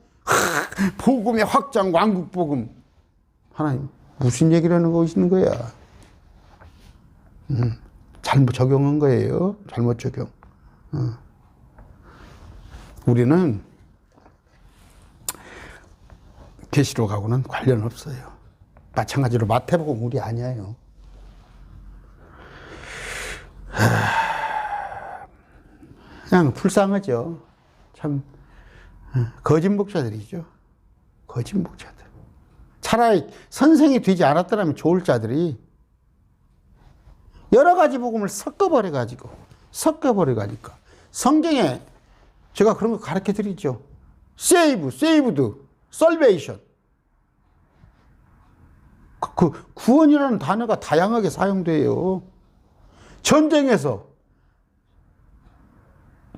복음의 확장, 왕국 복음. 하나님 무슨 얘기를 하는 거 있는 거야? 잘못 적용한 거예요. 잘못 적용. 우리는 계시록하고는 관련 없어요. 마찬가지로 마태복음 우리 아니에요. 그냥 불쌍하죠. 참 거짓 목자들이죠. 거짓 목자들. 차라리 선생이 되지 않았더라면 좋을 자들이 여러 가지 복음을 섞어버려가니까 성경에 제가 그런 거 가르쳐 드리죠. save, saved, salvation. 그 구원이라는 단어가 다양하게 사용돼요. 전쟁에서,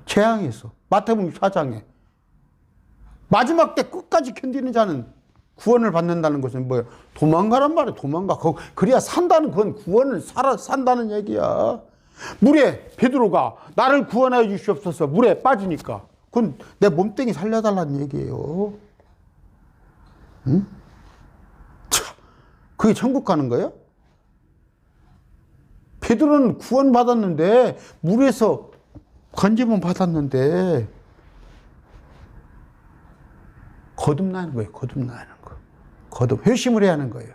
재앙에서, 마태복음 4장에 마지막 때 끝까지 견디는 자는 구원을 받는다는 것은 뭐예요? 도망가란 말이에요. 도망가. 그래야 산다는 건 구원을 산다는 얘기야. 물에 베드로가 나를 구원하여 주시옵소서 물에 빠지니까 그건 내 몸뚱이 살려달라는 얘기예요. 응? 참, 그게 천국 가는 거예요? 베드로는 구원받았는데 물에서 건짐은 받았는데 거듭나는 거예요. 거듭나는 거. 회심을 해야 하는 거예요.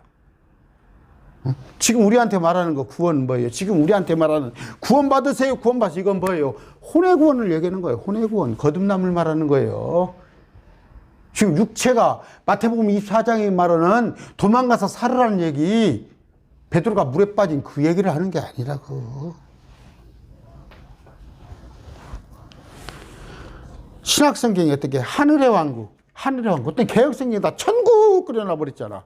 지금 우리한테 말하는 거 구원 뭐예요? 지금 우리한테 말하는 구원 받으세요. 구원 받으세요. 이건 뭐예요? 혼의 구원을 얘기하는 거예요. 혼의 구원. 거듭남을 말하는 거예요. 지금 육체가 마태복음 24장에 말하는 도망가서 살으라는 얘기, 베드로가 물에 빠진 그 얘기를 하는 게 아니라고. 신약성경이 어떻게 하늘의 왕국, 어떤 개혁성경이 다 천국 그려놔 버렸잖아.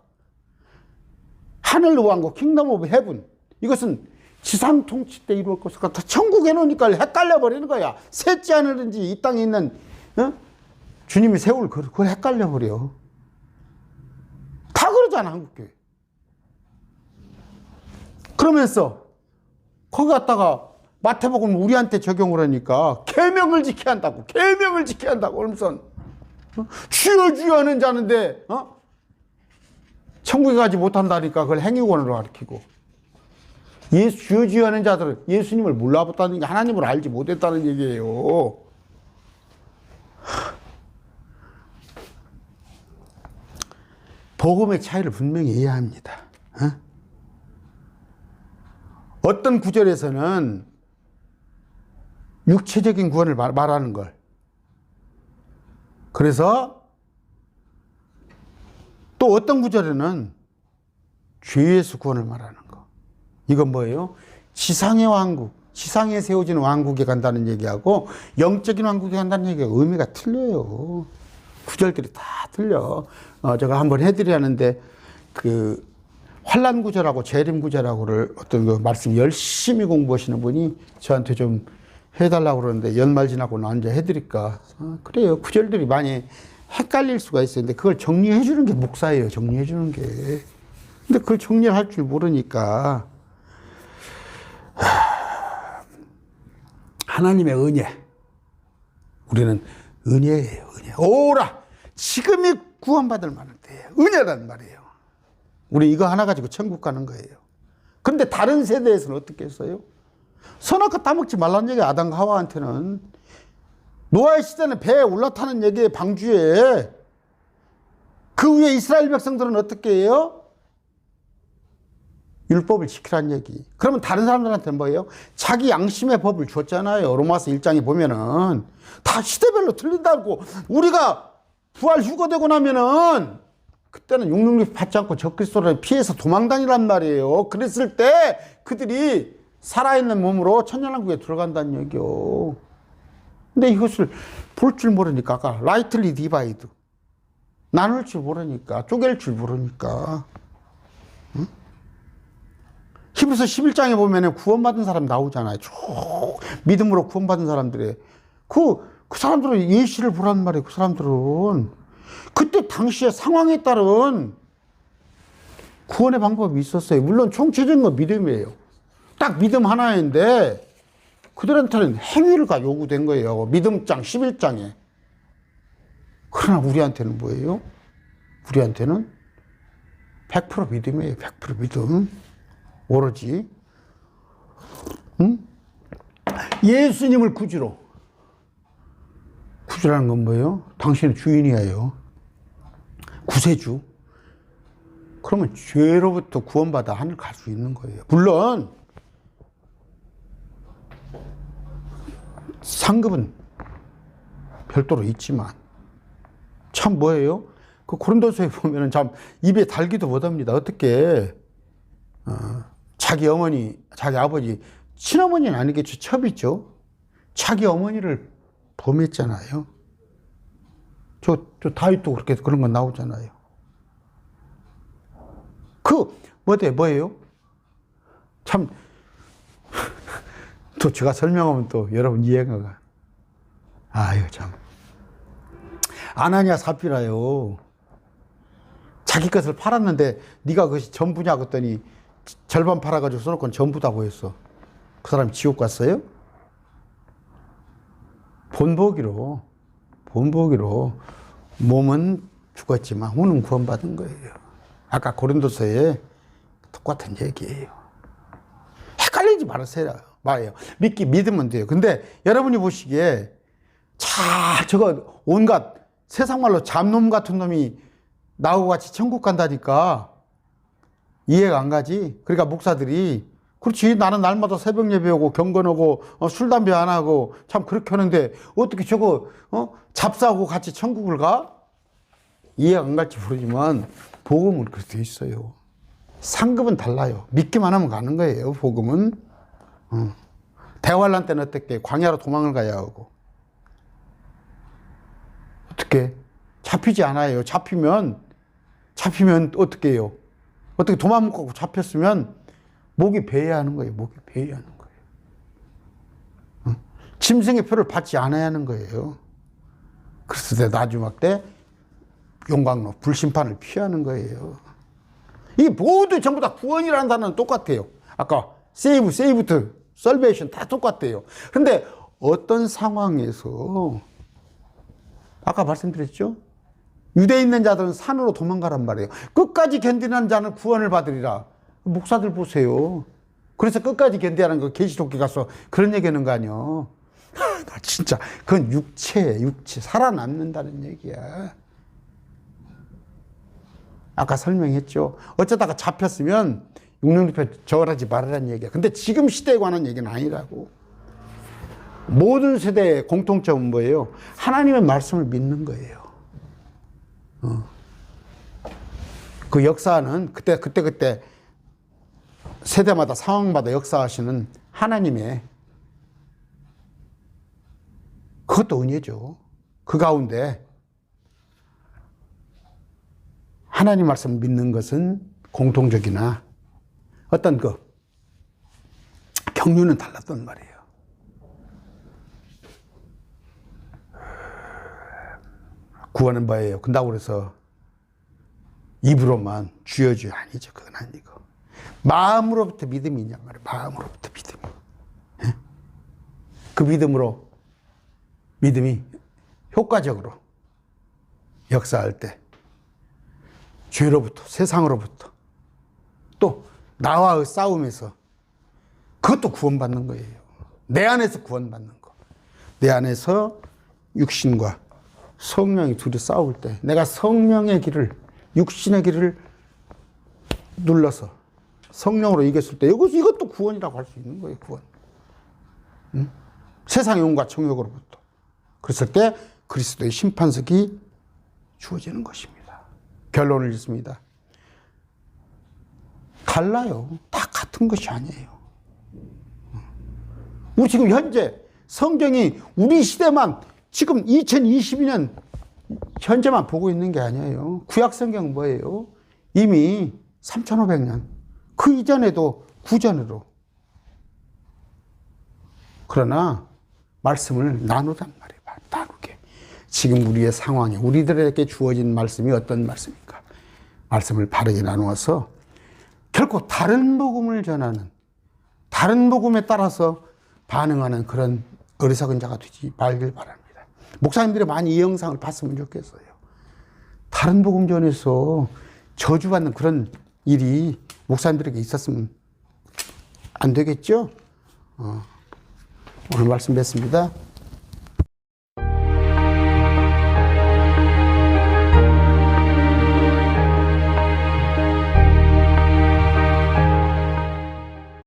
하늘 왕국, 킹덤 오브 헤븐. 이것은 지상 통치 때 이루어질 것을 갖다 천국에 놓으니까 헷갈려 버리는 거야. 셋째 하늘인지 이 땅에 있는 주님이 세울 그걸 헷갈려 버려. 다 그러잖아, 한국교회. 그러면서 거기 갔다가 마태복음 우리한테 적용을 하니까 계명을 지켜야 한다고. 그러면서 주여 주여 하는 자는데 천국에 가지 못한다니까 그걸 행위권으로 가르치고, 주여 주여 하는 자들은 예수님을 몰라봤다는 게 하나님을 알지 못했다는 얘기예요. 복음의 차이를 분명히 이해해야 합니다. 어떤 구절에서는 육체적인 구원을 말하는 걸, 그래서 또 어떤 구절에는 죄에서 구원을 말하는 거. 이건 뭐예요? 지상의 왕국, 지상에 세워지는 왕국에 간다는 얘기하고 영적인 왕국에 간다는 얘기가 의미가 틀려요. 구절들이 다 틀려. 제가 한번 해드려야 하는데 그 환란 구절하고 재림 구절하고를 어떤 그 말씀 열심히 공부하시는 분이 저한테 좀 해달라고 그러는데 연말 지나고 나 언제 해드릴까. 그래요. 구절들이 많이 헷갈릴 수가 있어요. 근데 그걸 정리해 주는 게 목사예요. 정리해 주는 게. 근데 그걸 정리할 줄 모르니까. 하나님의 은혜. 우리는 은혜예요. 은혜. 오라. 지금이 구원받을 만한 때예요. 은혜란 말이에요. 우리 이거 하나 가지고 천국 가는 거예요. 그런데 다른 세대에서는 어떻게 했어요? 선악과 따먹지 말라는 얘기, 아담과 하와한테는. 노아의 시대는 배에 올라타는 얘기의 방주에, 그 위에 이스라엘 백성들은 어떻게 해요? 율법을 지키라는 얘기. 그러면 다른 사람들한테는 뭐예요? 자기 양심의 법을 줬잖아요. 로마서 1장에 보면은 다 시대별로 틀린다고. 우리가 부활 휴거되고 나면은 그때는 육능력 받지 않고 적그리스도를 피해서 도망다니란 말이에요. 그랬을 때 그들이 살아있는 몸으로 천년왕국에 들어간다는 얘기요. 근데 이것을 볼 줄 모르니까, 아까 라이틀리 디바이드, 나눌 줄 모르니까, 쪼갤 줄 모르니까. 응? 히브리서 11장에 보면 구원받은 사람 나오잖아요. 쭉 믿음으로 구원받은 사람들이. 그 사람들은 예시를 보란 말이에요. 그 사람들은 그때 당시의 상황에 따른 구원의 방법이 있었어요. 물론 총체적인 건 믿음이에요. 딱 믿음 하나인데 그들한테는 행위가 요구된 거예요. 믿음장 11장에. 그러나 우리한테는 뭐예요? 우리한테는 100% 믿음이에요. 100% 믿음. 오로지 예수님을 구주로. 구주라는 건 뭐예요? 당신은 주인이에요. 구세주. 그러면 죄로부터 구원받아 하늘 갈 수 있는 거예요. 물론 상급은 별도로 있지만, 참 뭐예요? 그 고린도서에 보면은 참 입에 달기도 못합니다. 어떻게 자기 어머니, 자기 아버지, 친어머니는 아니겠죠. 첩이죠. 자기 어머니를 범했잖아요. 저 다윗도 그렇게 그런 거 나오잖아요. 뭐예요? 참, 또 제가 설명하면 또 여러분 이해가 가. 아유, 참. 아나니아 삽비라요. 자기 것을 팔았는데 네가 그것이 전부냐 그랬더니 절반 팔아가지고 써놓고 전부다고 했어. 그 사람이 지옥 갔어요? 본보기로 몸은 죽었지만 혼은 구원받은 거예요. 아까 고린도서에 똑같은 얘기예요. 헷갈리지 말아요. 믿으면 돼요. 근데 여러분이 보시기에 저거 온갖 세상 말로 잡놈 같은 놈이 나하고 같이 천국 간다니까 이해가 안 가지. 그러니까 목사들이 그렇지, 나는 날마다 새벽 예배하고 경건하고 술 담배 안 하고 참 그렇게 하는데 어떻게 저거 잡사하고 같이 천국을 가? 이해가 안 갈지 모르지만 복음은 그렇게 돼 있어요. 상급은 달라요. 믿기만 하면 가는 거예요. 복음은. 대환란 때는 어떻게 광야로 도망을 가야 하고 어떻게 잡히지 않아요. 잡히면 어떻게 해요? 어떻게 도망 못 가고 잡혔으면 목이 베야 하는 거예요. 목이 베야 하는 거예요. 짐승의 표를 받지 않아야 하는 거예요. 그래서 나주막 때 용광로 불심판을 피하는 거예요. 이 모두 전부 다 구원이라는 단어는 똑같아요. 아까 세이브, 설베이션 다 똑같아요. 그런데 어떤 상황에서 아까 말씀드렸죠? 유대에 있는 자들은 산으로 도망가란 말이에요. 끝까지 견디는 자는 구원을 받으리라. 목사들 보세요. 그래서 끝까지 견디라는 거 계시록에 가서 그런 얘기하는 거 아니요. 나 진짜 그건 육체 살아남는다는 얘기야. 아까 설명했죠. 어쩌다가 잡혔으면 육륜입에 저울하지 말으라는 얘기야. 근데 지금 시대에 관한 얘기는 아니라고. 모든 세대의 공통점은 뭐예요? 하나님의 말씀을 믿는 거예요. 그 역사는 그때 세대마다 상황마다 역사하시는 하나님의 그것도 은혜죠. 그 가운데 하나님 말씀을 믿는 것은 공통적이나 어떤 경륜은 달랐단 말이에요. 구원은 뭐예요? 근다고 그래서 입으로만 주여 아니죠. 그건 아니고 마음으로부터 믿음이 있냔 말이에요. 마음으로부터 믿음이. 그 믿음이 효과적으로 역사할 때 죄로부터, 세상으로부터, 또 나와의 싸움에서 그것도 구원받는 거예요. 내 안에서 구원받는 거. 내 안에서 육신과 성령이 둘이 싸울 때 내가 성령의 길을, 육신의 길을 눌러서 성령으로 이겼을 때 이것도 구원이라고 할 수 있는 거예요. 구원. 세상의 온갖 정욕으로부터. 그랬을 때 그리스도의 심판석이 주어지는 것입니다. 결론을 짓습니다. 달라요. 다 같은 것이 아니에요. 우리 지금 현재 성경이 우리 시대만 지금 2022년 현재만 보고 있는 게 아니에요. 구약 성경은 뭐예요? 이미 3,500년 그 이전에도 구전으로. 그러나 말씀을 나누단 말이에요. 나누게. 지금 우리의 상황에 우리들에게 주어진 말씀이 어떤 말씀입니까? 말씀을 바르게 나누어서 결코 다른 복음을 전하는, 다른 복음에 따라서 반응하는 그런 어리석은 자가 되지 말길 바랍니다. 목사님들이 많이 이 영상을 봤으면 좋겠어요. 다른 복음 전에서 저주받는 그런 일이 목사님들에게 있었으면 안 되겠죠? 오늘 말씀 뵙습니다.